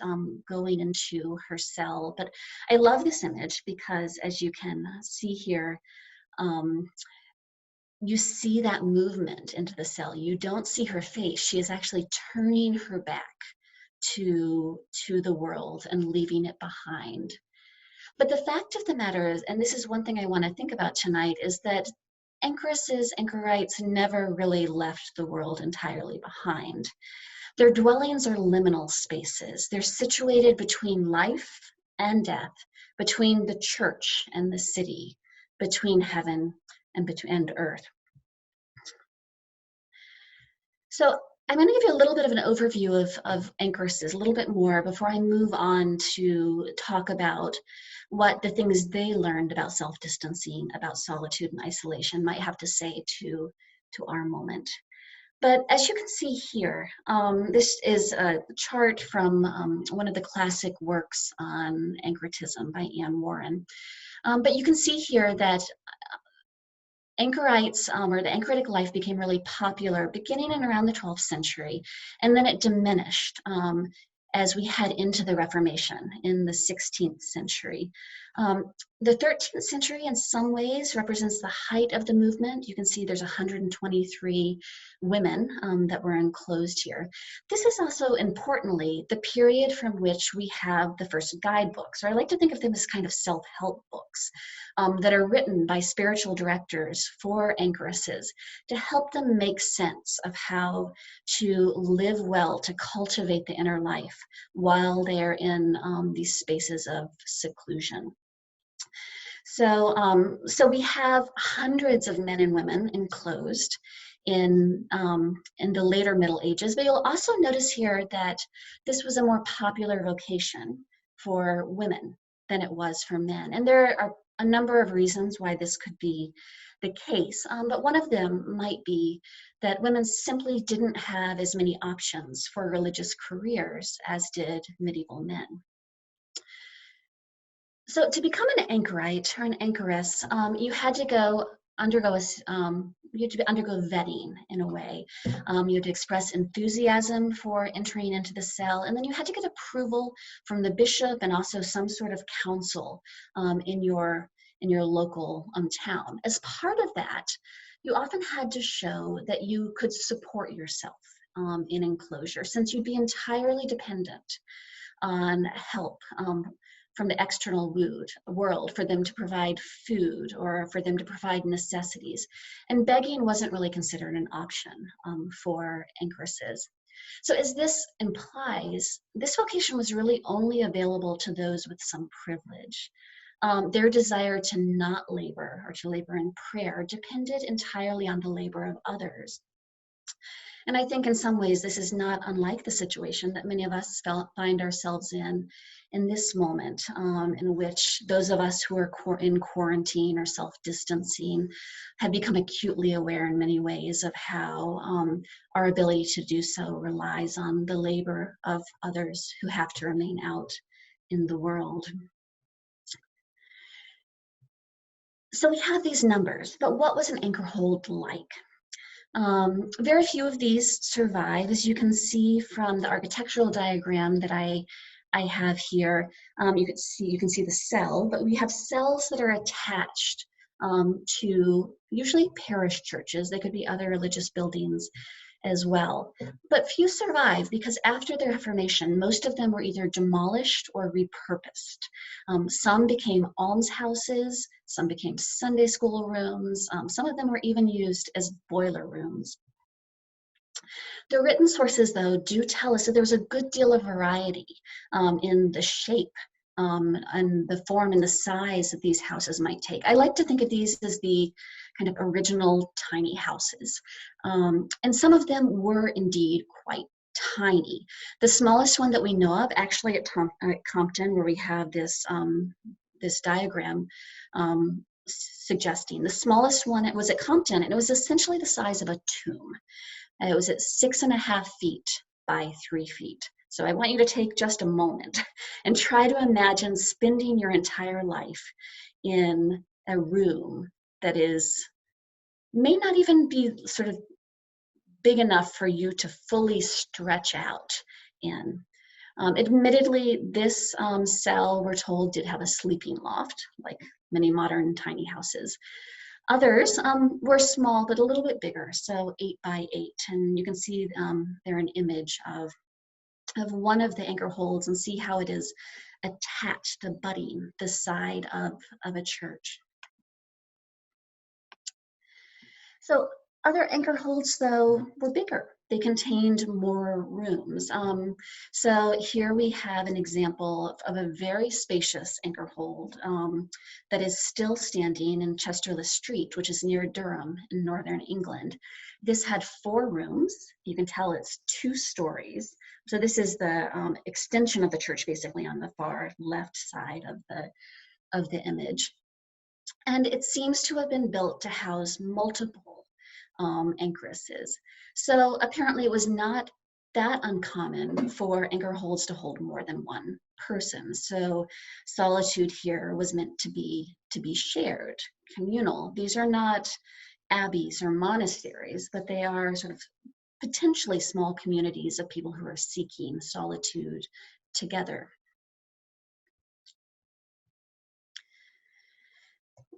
going into her cell. But I love this image because, as you can see here, you see that movement into the cell. You don't see her face. She is actually turning her back to the world and leaving it behind. But the fact of the matter is, and this is one thing I want to think about tonight, is that anchoresses, anchorites never really left the world entirely behind. Their dwellings are liminal spaces. They're situated between life and death, between the church and the city, between heaven and earth. So I'm going to give you a little bit of an overview of anchoresses, a little bit more, before I move on to talk about what the things they learned about self-distancing, about solitude and isolation might have to say to our moment. But as you can see here, this is a chart from one of the classic works on anchoritism by Anne Warren. But you can see here that anchorites, or the anchoritic life, became really popular beginning in around the 12th century, and then it diminished as we head into the Reformation in the 16th century. The 13th century in some ways represents the height of the movement. You can see there's 123 women that were enclosed here. This is also, importantly, the period from which we have the first guidebooks, or I like to think of them as kind of self-help books that are written by spiritual directors for anchoresses to help them make sense of how to live well, to cultivate the inner life while they're in these spaces of seclusion. So, so we have hundreds of men and women enclosed in the later Middle Ages, but you'll also notice here that this was a more popular vocation for women than it was for men. And there are a number of reasons why this could be the case, but one of them might be that women simply didn't have as many options for religious careers as did medieval men. So to become an anchorite or an anchoress, you had to undergo vetting in a way. You had to express enthusiasm for entering into the cell, and then you had to get approval from the bishop and also some sort of council in your local town. As part of that, you often had to show that you could support yourself in enclosure, since you'd be entirely dependent on help from the external world for them to provide food or for them to provide necessities. And begging wasn't really considered an option for anchoresses. So as this implies, this vocation was really only available to those with some privilege. Their desire to not labor or to labor in prayer depended entirely on the labor of others. And I think in some ways this is not unlike the situation that many of us find ourselves in this moment, in which those of us who are in quarantine or self-distancing have become acutely aware in many ways of how our ability to do so relies on the labor of others who have to remain out in the world. So we have these numbers, but what was an anchor hold like? Very few of these survive, as you can see from the architectural diagram that I have here. You can see the cell, but we have cells that are attached to usually parish churches. They could be other religious buildings as well. But few survive because after their Reformation, most of them were either demolished or repurposed. Some became almshouses, some became Sunday school rooms, some of them were even used as boiler rooms. The written sources, though, do tell us that there was a good deal of variety in the shape and the form and the size that these houses might take. I like to think of these as the kind of original tiny houses. And some of them were indeed quite tiny. The smallest one that we know of, actually at Compton, where we have this, this diagram suggesting, the smallest one, it was at Compton, and it was essentially the size of a tomb. It was at 6.5 feet by 3 feet. So I want you to take just a moment and try to imagine spending your entire life in a room that may not even be sort of big enough for you to fully stretch out in. Admittedly, this cell, we're told, did have a sleeping loft, like many modern tiny houses. Others were small, but a little bit bigger, so 8 by 8. And you can see there an image of one of the anchor holds and see how it is attached, abutting the side of a church. So other anchor holds, though, were bigger. They contained more rooms. So here we have an example of a very spacious anchor hold that is still standing in Chesterless Street, which is near Durham in northern England. This had 4 rooms. You can tell it's 2 stories. So this is the extension of the church, basically on the far left side of the image. And it seems to have been built to house multiple anchoresses. So apparently it was not that uncommon for anchor holds to hold more than one person. So Solitude here was meant to be shared, communal. These are not abbeys or monasteries, but they are sort of potentially small communities of people who are seeking solitude together.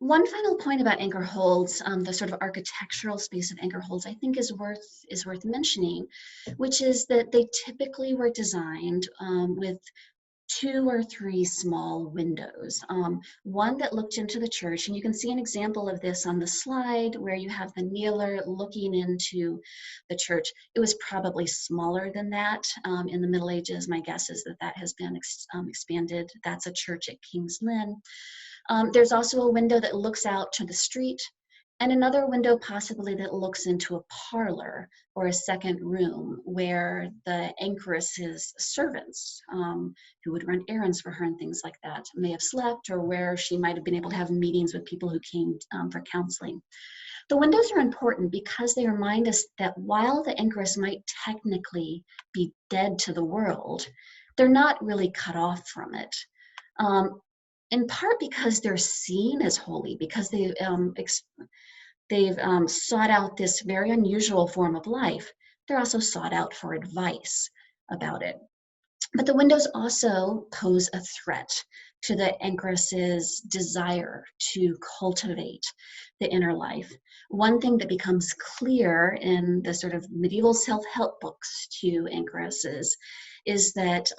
One final point about anchor holds, the sort of architectural space of anchor holds, I think is worth mentioning, which is that they typically were designed with 2 or 3 small windows. One that looked into the church, and you can see an example of this on the slide where you have the kneeler looking into the church. It was probably smaller than that in the Middle Ages. My guess is that has been expanded. That's a church at King's Lynn. There's also a window that looks out to the street, and another window possibly that looks into a parlor or a second room where the anchoress's servants, who would run errands for her and things like that, may have slept, or where she might have been able to have meetings with people who came for counseling. The windows are important because they remind us that while the anchoress might technically be dead to the world, they're not really cut off from it. In part because they're seen as holy, because they've sought out this very unusual form of life. They're also sought out for advice about it. But the windows also pose a threat to the anchoress's desire to cultivate the inner life. One thing that becomes clear in the sort of medieval self-help books to anchoresses is that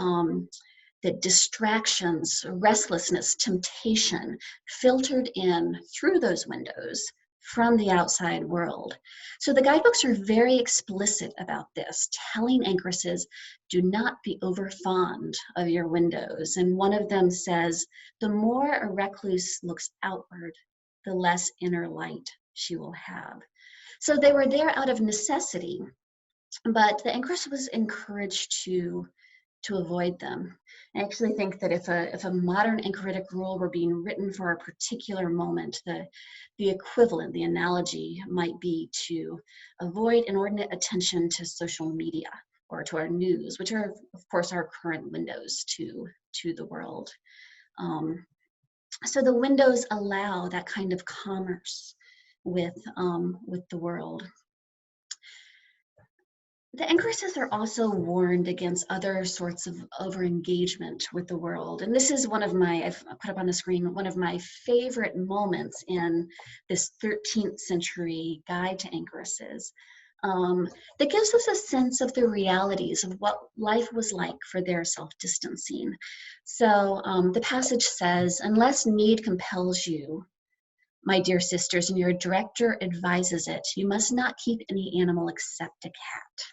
that distractions, restlessness, temptation filtered in through those windows from the outside world. So the guidebooks are very explicit about this, telling anchoresses, do not be over fond of your windows. And one of them says, the more a recluse looks outward, the less inner light she will have. So they were there out of necessity, but the anchoress was encouraged to avoid them. I actually think that if a modern anchoritic rule were being written for a particular moment, the equivalent, the analogy might be to avoid inordinate attention to social media or to our news, which are, of course, our current windows to the world. So the windows allow that kind of commerce with the world. The anchoresses are also warned against other sorts of over-engagement with the world. And this is one of my, I've put up on the screen, one of my favorite moments in this 13th century guide to anchoresses. That gives us a sense of the realities of what life was like for their self-distancing. So the passage says, "Unless need compels you, my dear sisters, and your director advises it, you must not keep any animal except a cat.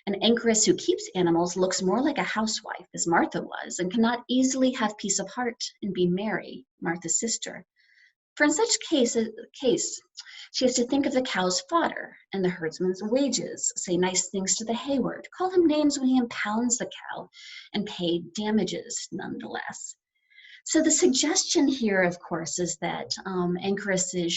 An anchoress who keeps animals looks more like a housewife, as Martha was, and cannot easily have peace of heart and be merry, Martha's sister. For in such case, she has to think of the cow's fodder and the herdsman's wages, say nice things to the hayward, call him names when he impounds the cow, and pay damages nonetheless." So the suggestion here, of course, is that anchoresses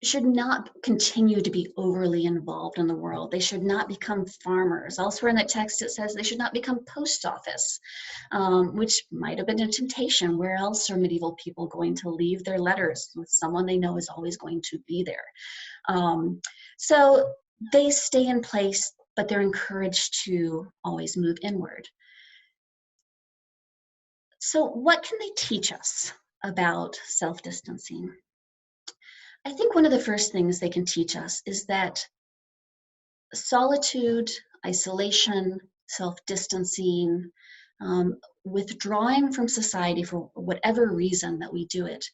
should not continue to be overly involved in the world. They should not become farmers. Elsewhere in the text it says they should not become post office, which might have been a temptation. Where else are medieval people going to leave their letters? With someone they know is always going to be there. So they stay in place, but they're encouraged to always move inward. So what can they teach us about self-distancing? I think one of the first things they can teach us is that solitude, isolation, self-distancing, withdrawing from society for whatever reason that we do it,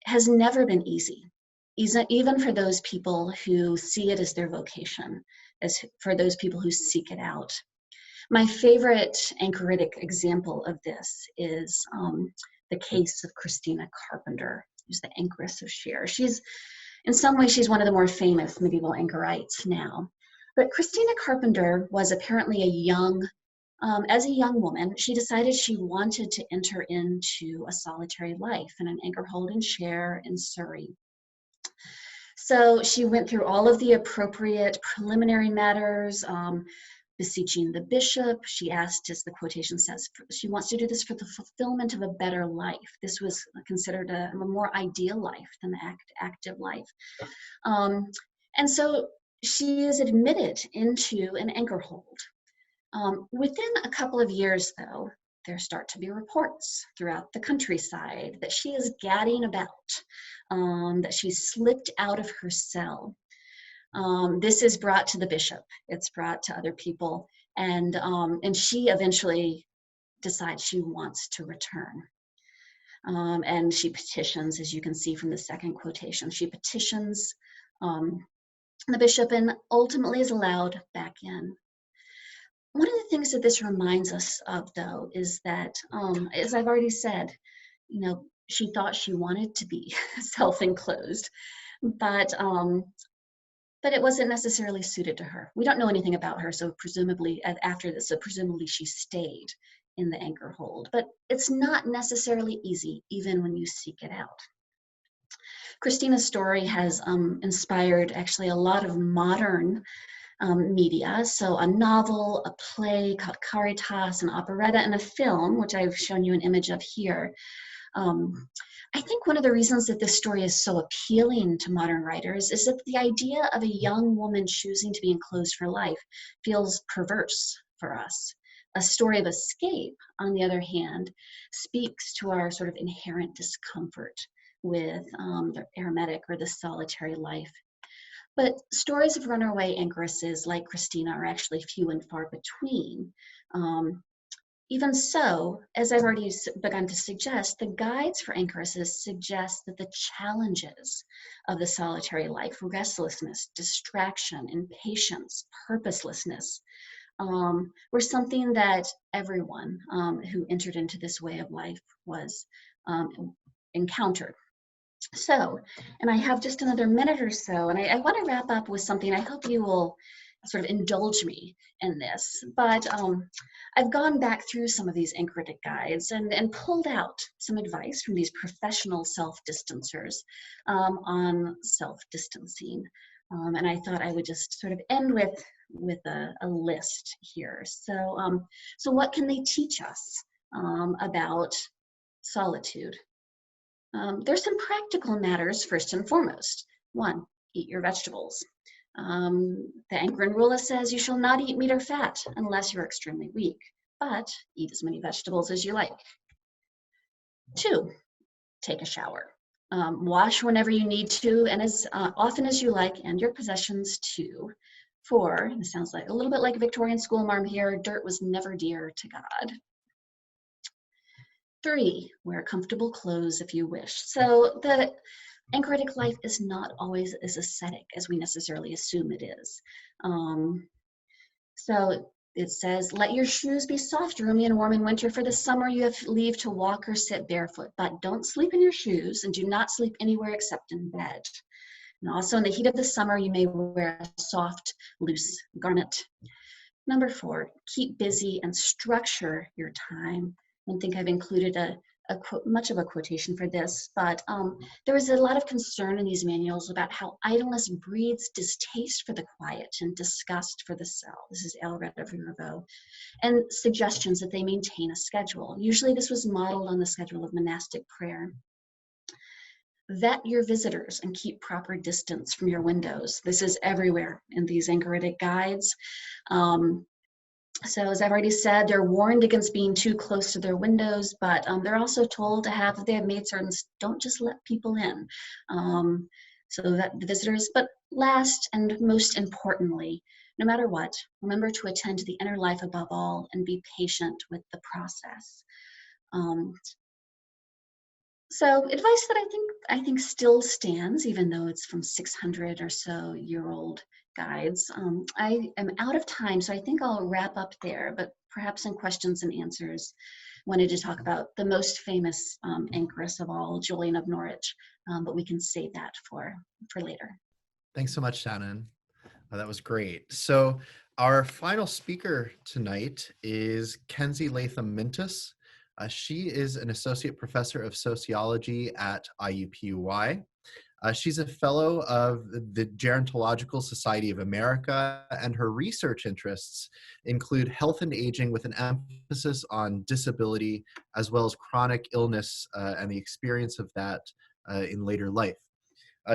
has never been easy, even for those people who see it as their vocation, as for those people who seek it out. My favorite anchoritic example of this is the case of Christina Carpenter, who's the anchoress of Cher. In some ways, she's one of the more famous medieval anchorites now. But Christina Carpenter was apparently as a young woman, she decided she wanted to enter into a solitary life in an anchor hold in Cher in Surrey. So she went through all of the appropriate preliminary matters, beseeching the bishop. She asked, as the quotation says, she wants to do this for the fulfillment of a better life. This was considered a more ideal life than the active life. And so she is admitted into an anchor hold. Within a couple of years, though, there start to be reports throughout the countryside that she is gadding about, that she slipped out of her cell. This is brought to the bishop. It's brought to other people, and she eventually decides she wants to return. And she petitions, as you can see from the second quotation, she petitions the bishop and ultimately is allowed back in. One of the things that this reminds us of, though, is that, as I've already said, she thought she wanted to be self-enclosed, but it wasn't necessarily suited to her. We don't know anything about her, so presumably after this, presumably she stayed in the anchor hold. But it's not necessarily easy, even when you seek it out. Christina's story has inspired actually a lot of modern media. So a novel, a play called Caritas, an operetta, and a film, which I've shown you an image of here. I think one of the reasons that this story is so appealing to modern writers is that the idea of a young woman choosing to be enclosed for life feels perverse for us. A story of escape, on the other hand, speaks to our sort of inherent discomfort with the hermetic or the solitary life. But stories of runaway anchoresses like Christina are actually few and far between. Even so, as I've already begun to suggest, the guides for anchoresses suggest that the challenges of the solitary life, restlessness, distraction, impatience, purposelessness, were something that everyone who entered into this way of life was encountered. So, and I have just another minute or so, and I want to wrap up with something. I hope you will sort of indulge me in this, but I've gone back through some of these anchoritic guides and pulled out some advice from these professional self-distancers on self-distancing. And I thought I would just sort of end with a list here. So, so what can they teach us about solitude? There's some practical matters first and foremost. 1, eat your vegetables. The Anchoran rule says you shall not eat meat or fat unless you're extremely weak, but eat as many vegetables as you like. 2, take a shower. Wash whenever you need to and as often as you like, and your possessions too. 4, this sounds like a little bit like Victorian schoolmarm here, dirt was never dear to God. 3, wear comfortable clothes if you wish. So the anchoritic life is not always as ascetic as we necessarily assume it is. So it says, let your shoes be soft, roomy, and warm in winter. For the summer you have leave to walk or sit barefoot, but don't sleep in your shoes and do not sleep anywhere except in bed. And also in the heat of the summer, you may wear a soft, loose garment. Number 4, keep busy and structure your time. I don't think I've included much of a quotation for this, but there was a lot of concern in these manuals about how idleness breeds distaste for the quiet and disgust for the cell. This is Alred of Rivaux, and suggestions that they maintain a schedule. Usually this was modeled on the schedule of monastic prayer. Vet your visitors and keep proper distance from your windows. This is everywhere in these anchoritic guides. So as I've already said, they're warned against being too close to their windows, but they're also told to have their maidservants don't just let people in. So that the visitors, but last and most importantly, no matter what, remember to attend to the inner life above all and be patient with the process. So advice that I think still stands, even though it's from 600 or so year old guides. I am out of time, so I think I'll wrap up there, but perhaps in questions and answers, wanted to talk about the most famous anchoress of all, Julian of Norwich, but we can save that for later. Thanks so much, Shannon. That was great. So our final speaker tonight is Kenzie Latham Mintus. She is an associate professor of sociology at IUPUI. She's a fellow of the Gerontological Society of America, and her research interests include health and aging with an emphasis on disability, as well as chronic illness and the experience of that in later life.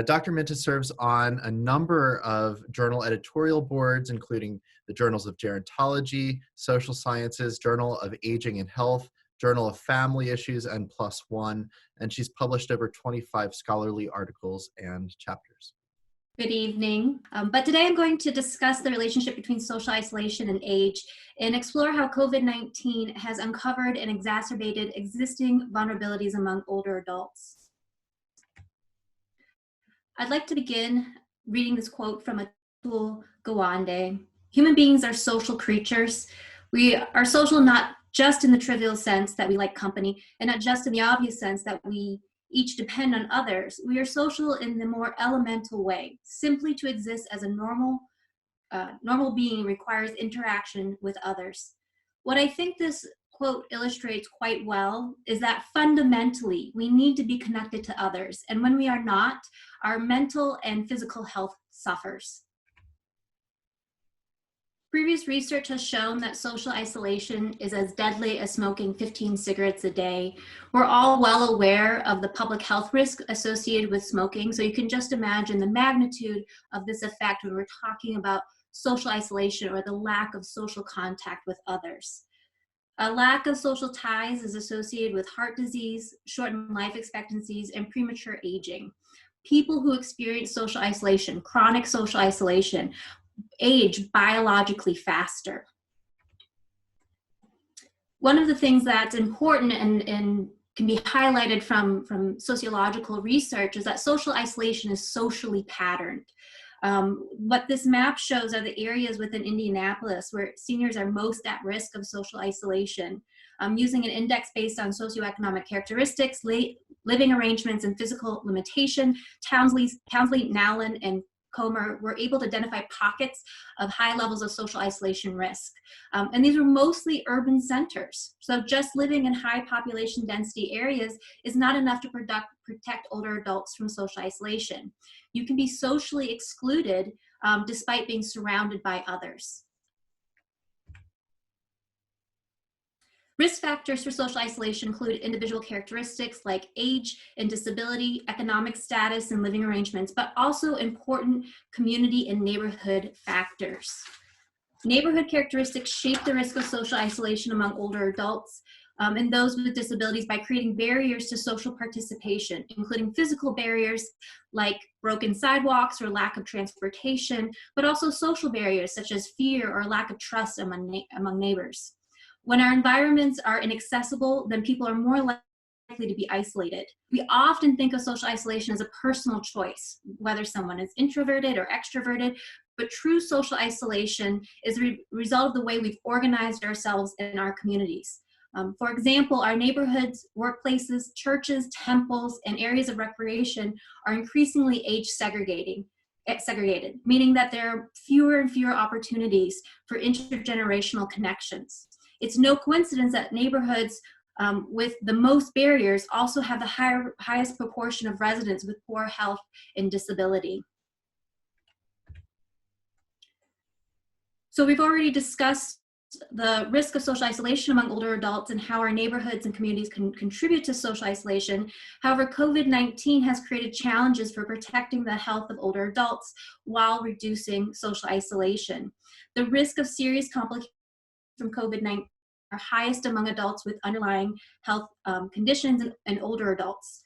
Dr. Mintus serves on a number of journal editorial boards, including the Journals of Gerontology, Social Sciences, Journal of Aging and Health, Journal of Family Issues, and PLOS ONE, and she's published over 25 scholarly articles and chapters. Good evening. But today I'm going to discuss the relationship between social isolation and age and explore how COVID-19 has uncovered and exacerbated existing vulnerabilities among older adults. I'd like to begin reading this quote from Atul Gawande. Human beings are social creatures. We are social not just in the trivial sense that we like company, and not just in the obvious sense that we each depend on others. We are social in the more elemental way. Simply to exist as a normal being requires interaction with others. What I think this quote illustrates quite well is that fundamentally we need to be connected to others, and when we are not, our mental and physical health suffers. Previous research has shown that social isolation is as deadly as smoking 15 cigarettes a day. We're all well aware of the public health risk associated with smoking, so you can just imagine the magnitude of this effect when we're talking about social isolation or the lack of social contact with others. A lack of social ties is associated with heart disease, shortened life expectancies, and premature aging. People who experience social isolation, chronic social isolation, age biologically faster. One of the things that's important and can be highlighted from sociological research is that social isolation is socially patterned. What this map shows are the areas within Indianapolis where seniors are most at risk of social isolation. Using an index based on socioeconomic characteristics, living arrangements, and physical limitation, Townsley, Nowlin, and Comer were able to identify pockets of high levels of social isolation risk. And these were mostly urban centers. So just living in high population density areas is not enough to protect older adults from social isolation. You can be socially excluded despite being surrounded by others. Risk factors for social isolation include individual characteristics like age and disability, economic status, and living arrangements, but also important community and neighborhood factors. Neighborhood characteristics shape the risk of social isolation among older adults and those with disabilities by creating barriers to social participation, including physical barriers like broken sidewalks or lack of transportation, but also social barriers such as fear or lack of trust among neighbors. When our environments are inaccessible, then people are more likely to be isolated. We often think of social isolation as a personal choice, whether someone is introverted or extroverted, but true social isolation is the result of the way we've organized ourselves in our communities. For example, our neighborhoods, workplaces, churches, temples, and areas of recreation are increasingly age segregated, meaning that there are fewer and fewer opportunities for intergenerational connections. It's no coincidence that neighborhoods with the most barriers also have the highest proportion of residents with poor health and disability. So we've already discussed the risk of social isolation among older adults and how our neighborhoods and communities can contribute to social isolation. However, COVID-19 has created challenges for protecting the health of older adults while reducing social isolation. The risk of serious complications from COVID-19 are highest among adults with underlying health conditions and older adults.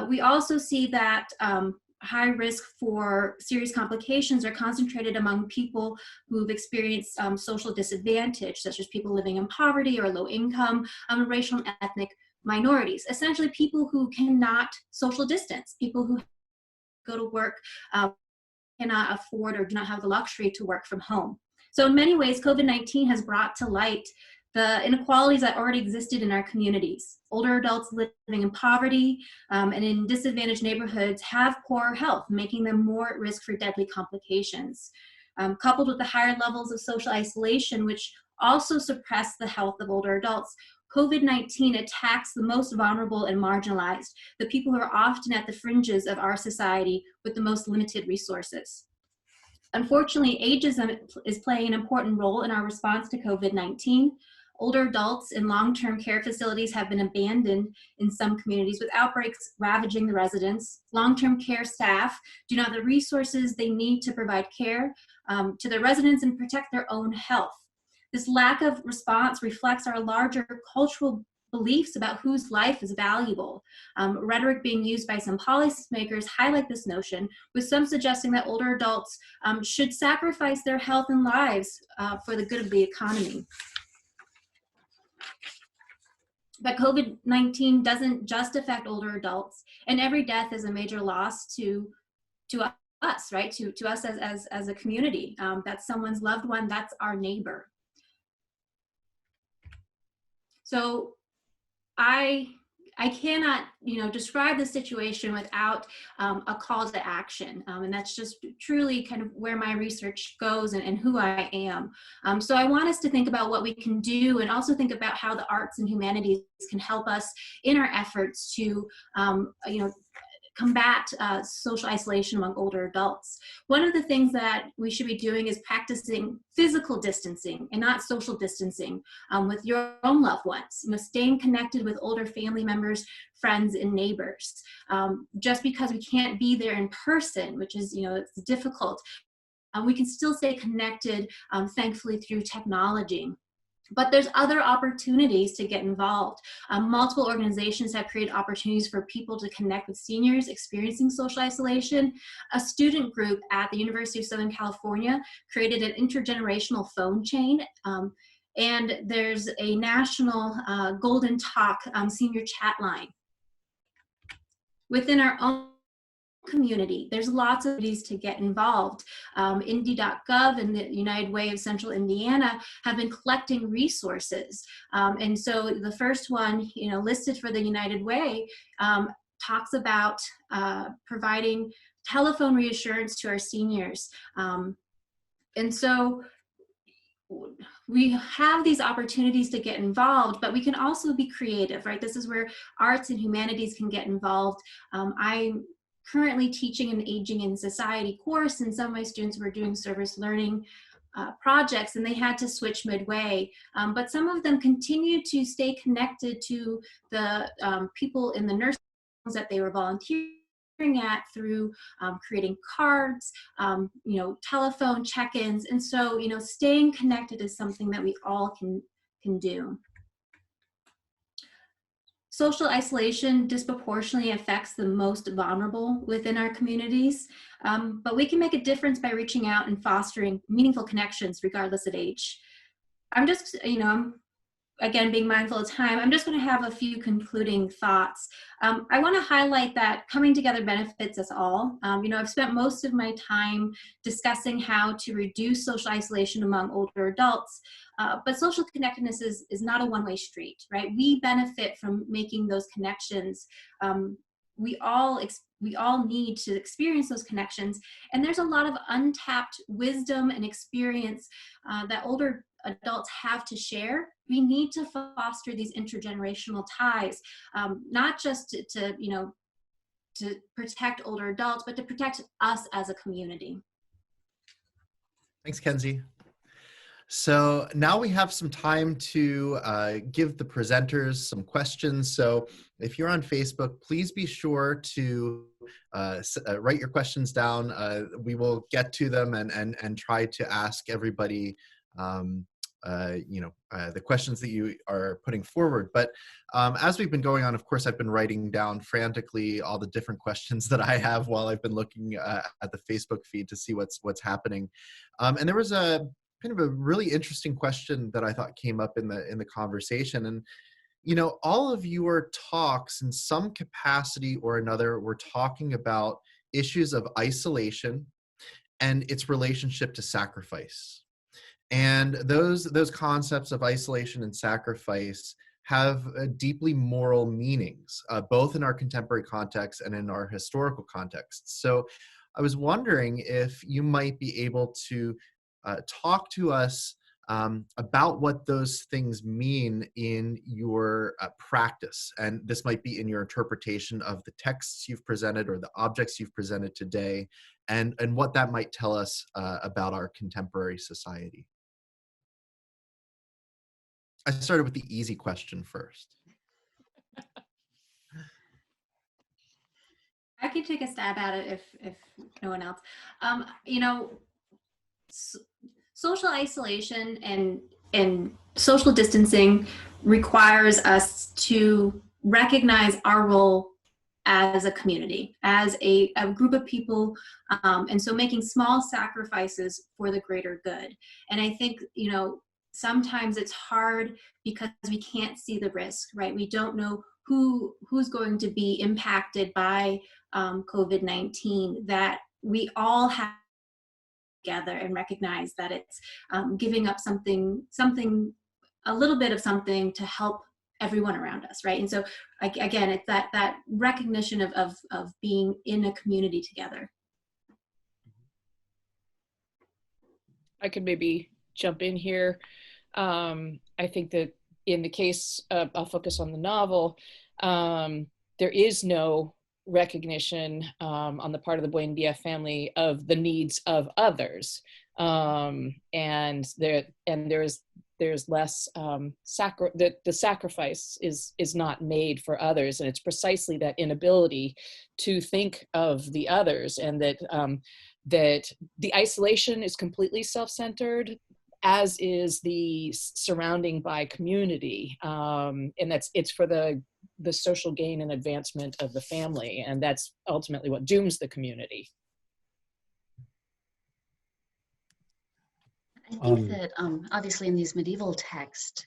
We also see that high risk for serious complications are concentrated among people who've experienced social disadvantage, such as people living in poverty or low income, racial and ethnic minorities, essentially people who cannot social distance, people who go to work, cannot afford or do not have the luxury to work from home. So in many ways, COVID-19 has brought to light the inequalities that already existed in our communities. Older adults living in poverty and in disadvantaged neighborhoods have poor health, making them more at risk for deadly complications. Coupled with the higher levels of social isolation, which also suppress the health of older adults, COVID-19 attacks the most vulnerable and marginalized, the people who are often at the fringes of our society with the most limited resources. Unfortunately, ageism is playing an important role in our response to COVID-19. Older adults in long-term care facilities have been abandoned in some communities with outbreaks ravaging the residents. Long-term care staff do not have the resources they need to provide care to their residents and protect their own health. This lack of response reflects our larger cultural beliefs about whose life is valuable. Rhetoric being used by some policymakers highlight this notion, with some suggesting that older adults should sacrifice their health and lives for the good of the economy. But COVID-19 doesn't just affect older adults, and every death is a major loss to us, right? To us as a community. That's someone's loved one, that's our neighbor. So I cannot, describe the situation without a call to action, and that's just truly kind of where my research goes and who I am. So I want us to think about what we can do, and also think about how the arts and humanities can help us in our efforts to, combat social isolation among older adults. One of the things that we should be doing is practicing physical distancing and not social distancing with your own loved ones. Staying connected with older family members, friends, and neighbors. Just because we can't be there in person, which is, it's difficult, we can still stay connected, thankfully, through technology. But there's other opportunities to get involved. Multiple organizations have created opportunities for people to connect with seniors experiencing social isolation. A student group at the University of Southern California created an intergenerational phone chain. And there's a national Golden Talk senior chat line. Within our own community, there's lots of ways to get involved. Indy.gov and the United Way of Central Indiana have been collecting resources. And so the first one, listed for the United Way, talks about providing telephone reassurance to our seniors. And so we have these opportunities to get involved, but we can also be creative, right? This is where arts and humanities can get involved. I'm currently teaching an Aging in Society course, and some of my students were doing service learning projects, and they had to switch midway. But some of them continued to stay connected to the people in the nursing homes that they were volunteering at through creating cards, telephone check-ins. And so, staying connected is something that we all can do. Social isolation disproportionately affects the most vulnerable within our communities, but we can make a difference by reaching out and fostering meaningful connections regardless of age. I'm just, again, being mindful of time, I'm just going to have a few concluding thoughts. I want to highlight that coming together benefits us all. I've spent most of my time discussing how to reduce social isolation among older adults, but social connectedness is not a one-way street, right? We benefit from making those connections. We all need to experience those connections, and there's a lot of untapped wisdom and experience that older adults have to share. We need to foster these intergenerational ties, not just to protect older adults, but to protect us as a community. Thanks, Kenzie. So now we have some time to give the presenters some questions. So if you're on Facebook, please be sure to write your questions down. We will get to them and try to ask everybody the questions that you are putting forward. But as we've been going on, of course, I've been writing down frantically all the different questions that I have while I've been looking at the Facebook feed to see what's happening. And there was a kind of a really interesting question that I thought came up in the conversation. And all of your talks in some capacity or another were talking about issues of isolation and its relationship to sacrifice. And those concepts of isolation and sacrifice have deeply moral meanings, both in our contemporary context and in our historical context. So I was wondering if you might be able to talk to us about what those things mean in your practice. And this might be in your interpretation of the texts you've presented or the objects you've presented today, and what that might tell us about our contemporary society. I started with the easy question first. I can take a stab at it if no one else. Social isolation and social distancing requires us to recognize our role as a community, as a group of people, and so making small sacrifices for the greater good. And I think, sometimes it's hard because we can't see the risk, right? We don't know who's going to be impacted by COVID-19, that we all have together and recognize that it's giving up something, a little bit of something to help everyone around us, right? And so again, it's that recognition of being in a community together. I could maybe jump in here. I think that in the case of, I'll focus on the novel, there is no recognition on the part of the Buendia family of the needs of others, and there's less the sacrifice is not made for others, and it's precisely that inability to think of the others, and that the isolation is completely self-centered, as is the surrounding by community, and it's for the social gain and advancement of the family, and that's ultimately what dooms the community. I think that obviously in these medieval texts,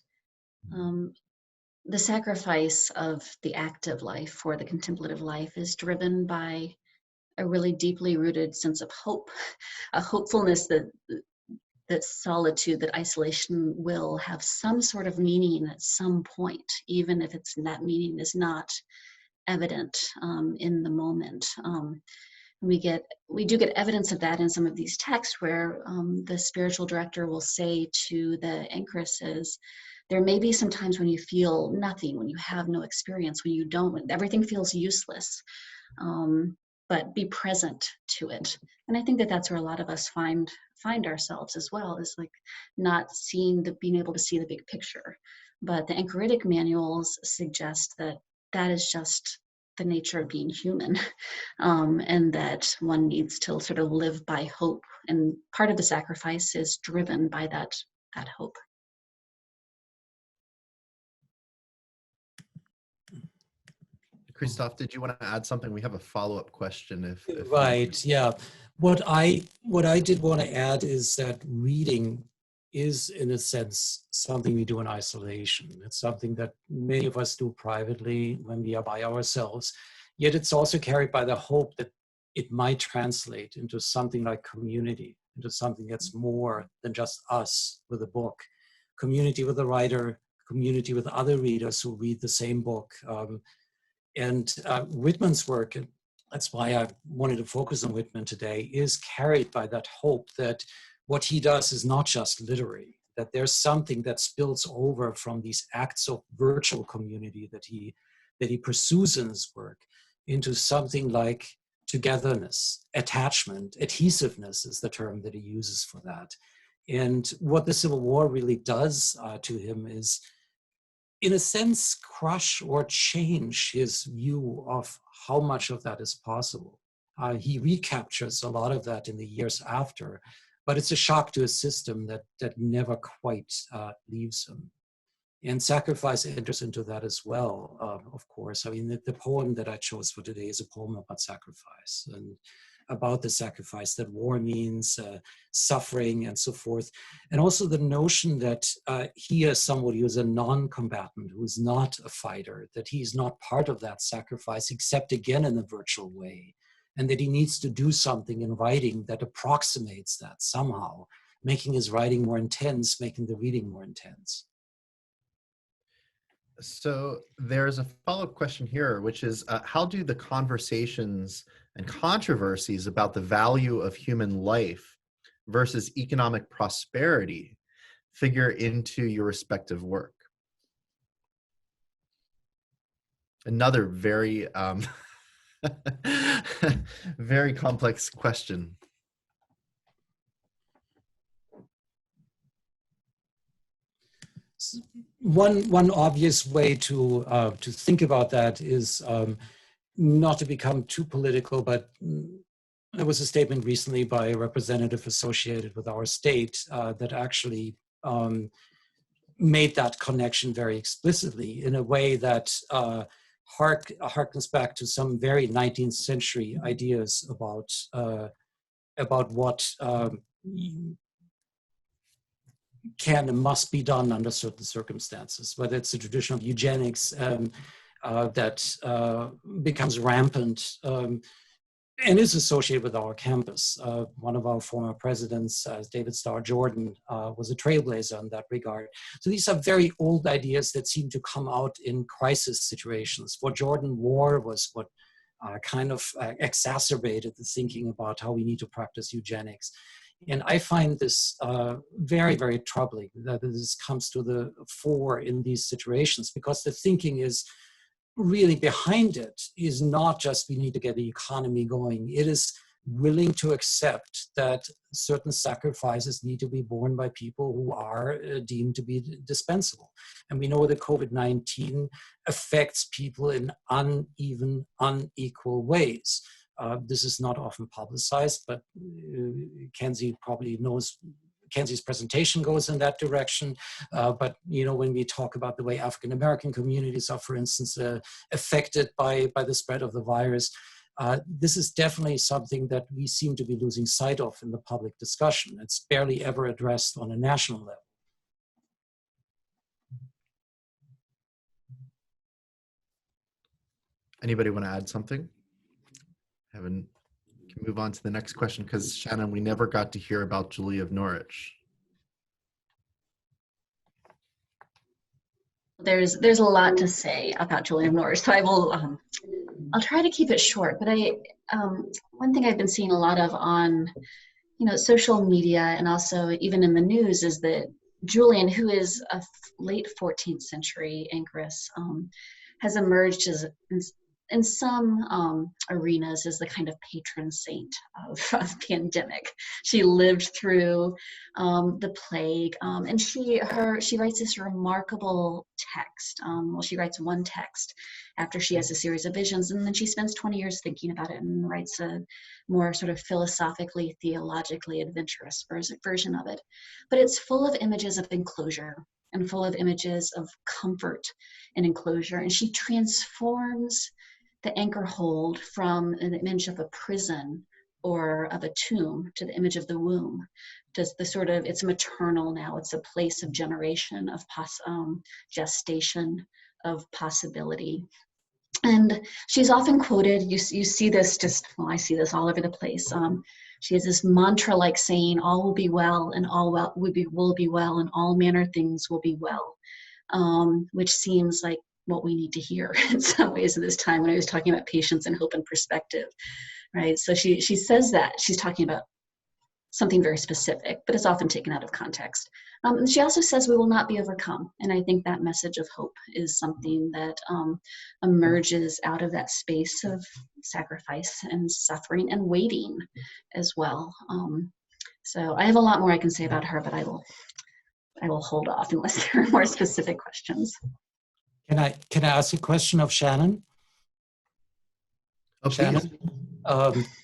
the sacrifice of the active life for the contemplative life is driven by a really deeply rooted sense of hope, a hopefulness that solitude, that isolation will have some sort of meaning at some point, even if that meaning is not evident in the moment. We do get evidence of that in some of these texts, where the spiritual director will say to the anchoresses, there may be some times when you feel nothing, when you have no experience, when you don't, when everything feels useless. but be present to it. And I think that that's where a lot of us find ourselves as well, is like not being able to see the big picture. But the anchoritic manuals suggest that that is just the nature of being human, and that one needs to sort of live by hope. And part of the sacrifice is driven by that hope. Christoph, did you want to add something? We have a follow-up question. If Right, yeah. What I did want to add is that reading is, in a sense, something we do in isolation. It's something that many of us do privately when we are by ourselves. Yet it's also carried by the hope that it might translate into something like community, into something that's more than just us with a book. Community with a writer, community with other readers who read the same book. Whitman's work, and that's why I wanted to focus on Whitman today, is carried by that hope that what he does is not just literary, that there's something that spills over from these acts of virtual community that he pursues in his work into something like togetherness, attachment, adhesiveness is the term that he uses for that. And what the Civil War really does to him is, in a sense, crush or change his view of how much of that is possible. He recaptures a lot of that in the years after, but it's a shock to a system that never quite leaves him. And sacrifice enters into that as well, of course. I mean, the poem that I chose for today is a poem about sacrifice and about the sacrifice that war means, suffering and so forth. And also the notion that he is somebody who's a non-combatant, who is not a fighter, that he's not part of that sacrifice, except again in a virtual way. And that he needs to do something in writing that approximates that somehow, making his writing more intense, making the reading more intense. So there's a follow-up question here, which is, how do the conversations and controversies about the value of human life versus economic prosperity figure into your respective work? Another very, very complex question. One obvious way to think about that is not to become too political, but there was a statement recently by a representative associated with our state that actually made that connection very explicitly in a way that harkens back to some very 19th century ideas about what can and must be done under certain circumstances, whether it's the tradition of eugenics that becomes rampant and is associated with our campus. One of our former presidents, David Starr Jordan, was a trailblazer in that regard. So these are very old ideas that seem to come out in crisis situations. For Jordan, war was what kind of exacerbated the thinking about how we need to practice eugenics. And I find this very, very troubling that this comes to the fore in these situations, because the thinking is really behind it is not just we need to get the economy going. It is willing to accept that certain sacrifices need to be borne by people who are deemed to be dispensable. And we know that COVID-19 affects people in uneven, unequal ways. This is not often publicized, but Kenzie probably knows. Kenzie's presentation goes in that direction. But you know, when we talk about the way African American communities are, for instance, affected by the spread of the virus, this is definitely something that we seem to be losing sight of in the public discussion. It's barely ever addressed on a national level. Anybody want to add something? Can move on to the next question, because Shannon, we never got to hear about Julie of Norwich. There's a lot to say about Julie of Norwich, so I will I'll try to keep it short. But one thing I've been seeing a lot of on social media and also even in the news is that Julian, who is a late 14th century anchoress, has emerged in some arenas is the kind of patron saint of pandemic. She lived through the plague, and she writes this remarkable text. Well, she writes one text after she has a series of visions, and then she spends 20 years thinking about it and writes a more sort of philosophically, theologically adventurous version of it. But it's full of images of enclosure and full of images of comfort and enclosure. And she transforms the anchor hold from an image of a prison or of a tomb to the image of the womb. Just the sort of, it's maternal now. It's a place of generation, of gestation, of possibility. And she's often quoted, you see this I see this all over the place. She has this mantra-like saying, all will be well, and all will be well, and all manner things will be well, which seems like what we need to hear in some ways at this time when I was talking about patience and hope and perspective, right? So she says that, she's talking about something very specific, but it's often taken out of context. And she also says we will not be overcome. And I think that message of hope is something that emerges out of that space of sacrifice and suffering and waiting as well. So I have a lot more I can say about her, but I will hold off unless there are more specific questions. Can I ask a question of Shannon? Oh, Shannon,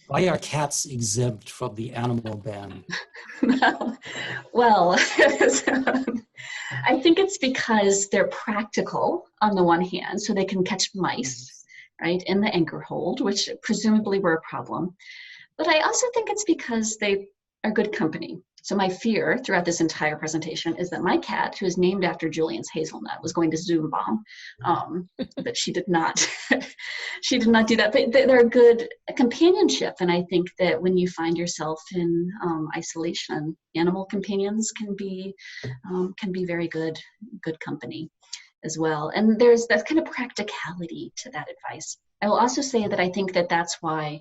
why are cats exempt from the animal ban? Well, I think it's because they're practical on the one hand, so they can catch mice, right, in the anchor hold, which presumably were a problem. But I also think it's because they are good company. So my fear throughout this entire presentation is that my cat, who is named after Julian's hazelnut, was going to Zoom bomb, but she did not. She did not do that. But they're a good companionship, and I think that when you find yourself in isolation, animal companions can be very good company as well. And there's that kind of practicality to that advice. I will also say that I think that that's why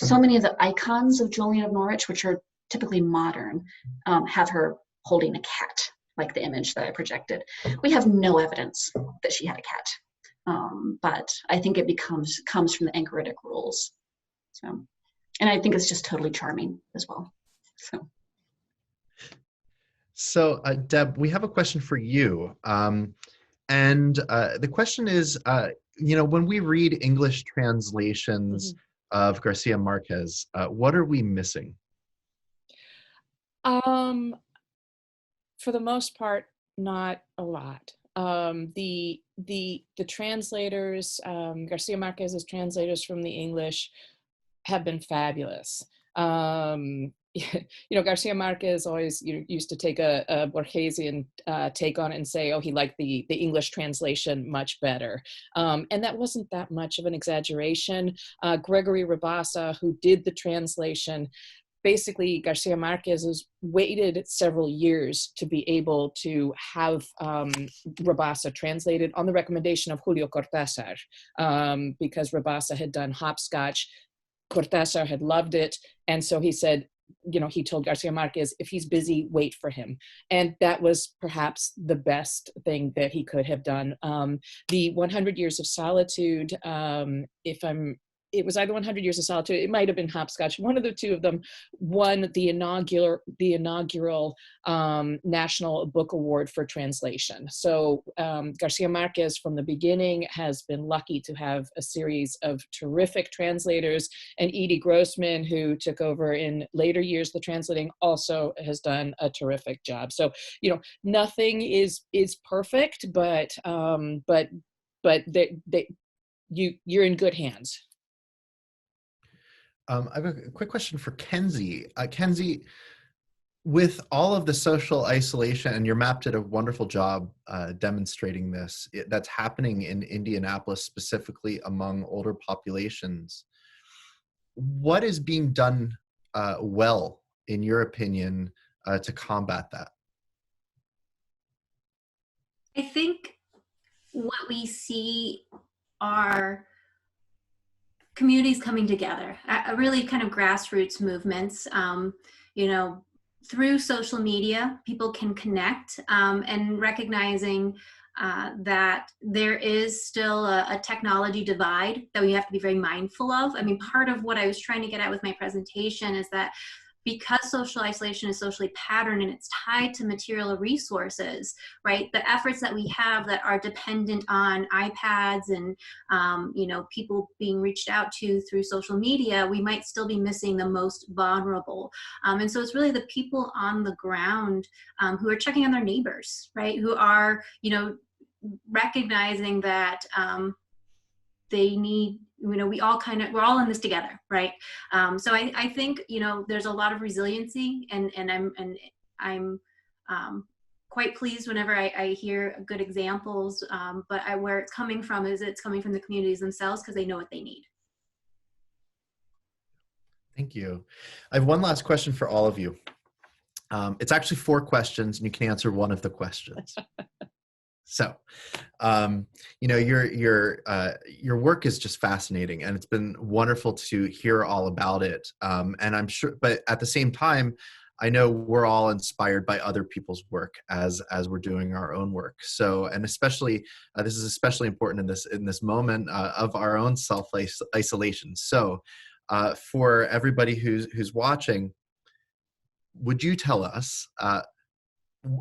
so many of the icons of Julian of Norwich, which are typically modern, have her holding a cat, like the image that I projected. We have no evidence that she had a cat, but I think it comes from the anchoritic rules. So, and I think it's just totally charming as well. So Deb, we have a question for you. And the question is, when we read English translations of Garcia Marquez, what are we missing? For the most part, not a lot. The translators, Garcia Marquez's translators from the English have been fabulous. Garcia Marquez always used to take a Borgesian take on it and say, oh, he liked the English translation much better. And that wasn't that much of an exaggeration. Gregory Rabassa, who did the translation, basically, Garcia Marquez has waited several years to be able to have Rabassa translated on the recommendation of Julio Cortázar, because Rabassa had done Hopscotch. Cortázar had loved it. And so he said, he told Garcia Marquez, if he's busy, wait for him. And that was perhaps the best thing that he could have done. The 100 Years of Solitude, it was either 100 Years of Solitude, it might have been Hopscotch, one of the two of them won the inaugural National Book Award for translation. So Garcia Marquez from the beginning has been lucky to have a series of terrific translators, and Edie Grossman, who took over in later years the translating, also has done a terrific job. So, nothing is perfect, but you're in good hands. I have a quick question for Kenzie. Kenzie, with all of the social isolation, and your map did a wonderful job demonstrating this, that's happening in Indianapolis, specifically among older populations. What is being done well, in your opinion, to combat that? I think what we see are communities coming together, really kind of grassroots movements. Through social media, people can connect, and recognizing that there is still a technology divide that we have to be very mindful of. I mean, part of what I was trying to get at with my presentation is that because social isolation is socially patterned and it's tied to material resources, right? The efforts that we have that are dependent on iPads and, you know, people being reached out to through social media, we might still be missing the most vulnerable. And so it's really the people on the ground who are checking on their neighbors, right? Who are, you know, recognizing that they need, you know, we're all in this together, right? So I think, you know, there's a lot of resiliency, and I'm quite pleased whenever I hear good examples, but where it's coming from is it's coming from the communities themselves because they know what they need. Thank you. I have one last question for all of you. It's actually 4 questions, and you can answer one of the questions. So, you know, your work is just fascinating, and it's been wonderful to hear all about it. And I'm sure, but at the same time, I know we're all inspired by other people's work as we're doing our own work. So, and especially this is especially important in this moment of our own self-isolation. So, for everybody who's watching, would you tell us,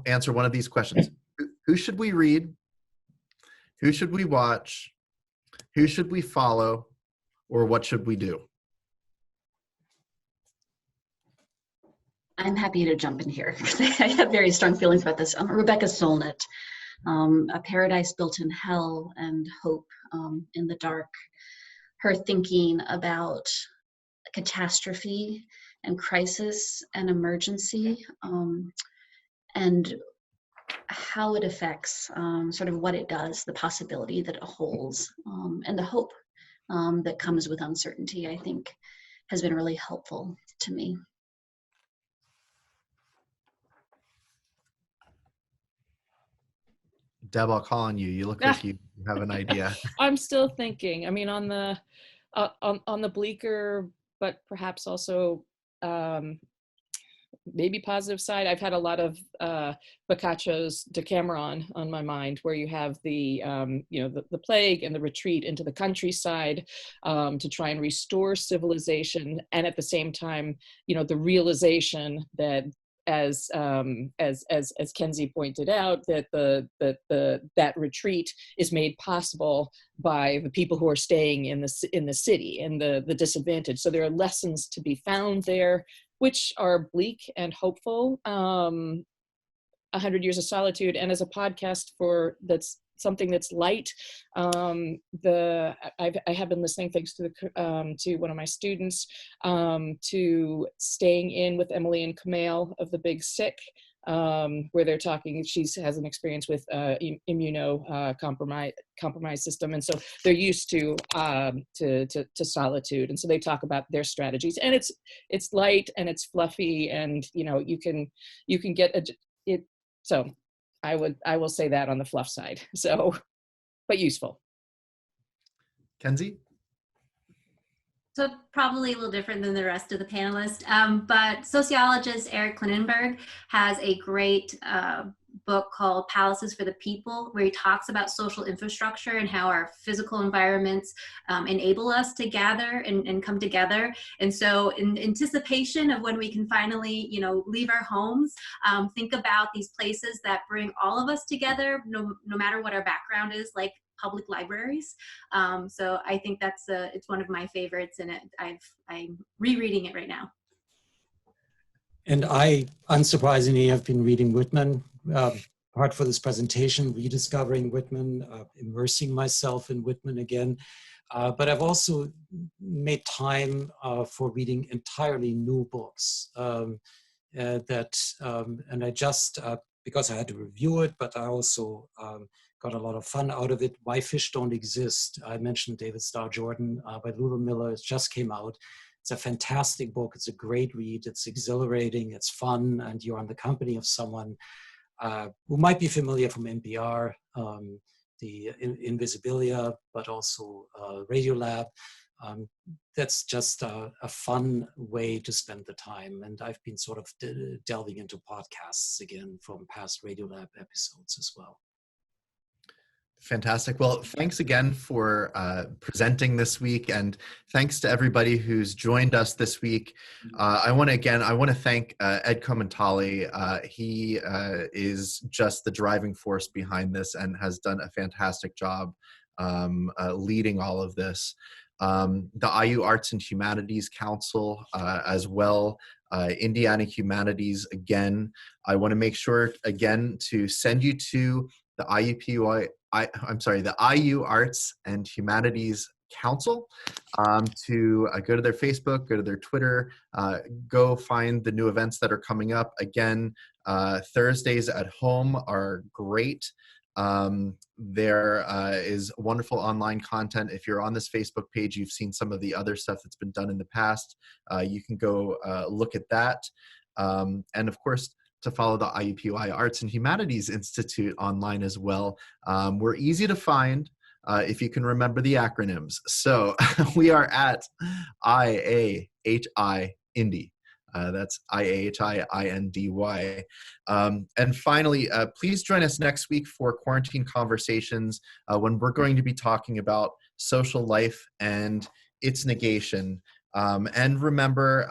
answer one of these questions? Who should we read? Who should we watch? Who should we follow? Or what should we do? I'm happy to jump in here because I have very strong feelings about this. Rebecca Solnit, A Paradise Built in Hell and Hope in the Dark. Her thinking about catastrophe and crisis and emergency, and how it affects sort of what it does, the possibility that it holds, and the hope that comes with uncertainty, I think has been really helpful to me. Deb, I'll call on you. You look like you have an idea. I'm still thinking. I mean, on the bleaker, but perhaps also maybe positive side, I've had a lot of Boccaccio's Decameron on my mind, where you have the you know, the plague and the retreat into the countryside to try and restore civilization, and at the same time, you know, the realization that as Kenzie pointed out, that that retreat is made possible by the people who are staying in the city and the disadvantaged. So there are lessons to be found there, which are bleak and hopeful. 100 Years of Solitude, and as a podcast that's something that's light. I have been listening, thanks to one of my students, to Staying In with Emily and Kamel of The Big Sick, where they're talking. She has an experience with compromised system, and so they're used to solitude, and so they talk about their strategies. And it's light and it's fluffy, and you know, you can get it. So I will say that on the fluff side. So, but useful. Kenzie? So probably a little different than the rest of the panelists, but sociologist Eric Klinenberg has a great book called Palaces for the People, where he talks about social infrastructure and how our physical environments enable us to gather and come together. And so in anticipation of when we can finally, you know, leave our homes, think about these places that bring all of us together, no matter what our background is, like public libraries. So I think it's one of my favorites, and I'm rereading it right now. And I, unsurprisingly, have been reading Whitman, part for this presentation, rediscovering Whitman, immersing myself in Whitman again. But I've also made time for reading entirely new books and I just, because I had to review it, but I also got a lot of fun out of it. Why Fish Don't Exist. I mentioned David Starr Jordan by Lulu Miller. It just came out. It's a fantastic book. It's a great read. It's exhilarating. It's fun. And you're in the company of someone who might be familiar from NPR, the Invisibilia, but also Radiolab. That's just a fun way to spend the time. And I've been sort of delving into podcasts again from past Radiolab episodes as well. Fantastic. Well, thanks again for presenting this week, and thanks to everybody who's joined us this week. I want to thank Ed Commentali. He is just the driving force behind this and has done a fantastic job leading all of this. The IU Arts and Humanities Council as well, Indiana Humanities again. I want to make sure again to send you to the IUPUI, the IU Arts and Humanities Council, to go to their Facebook, go to their Twitter, go find the new events that are coming up. Again, Thursdays at home are great. There is wonderful online content. If you're on this Facebook page, you've seen some of the other stuff that's been done in the past. You can go look at that. And of course, to follow the IUPUI Arts and Humanities Institute online as well. We're easy to find if you can remember the acronyms. So we are at IAHI Indy. That's IAHI-INDY. And finally, please join us next week for Quarantine Conversations when we're going to be talking about social life and its negation. And remember,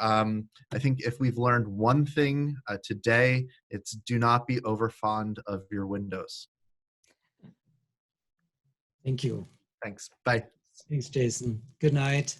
I think if we've learned one thing today, it's do not be overfond of your windows. Thank you. Thanks. Bye. Thanks, Jason. Good night.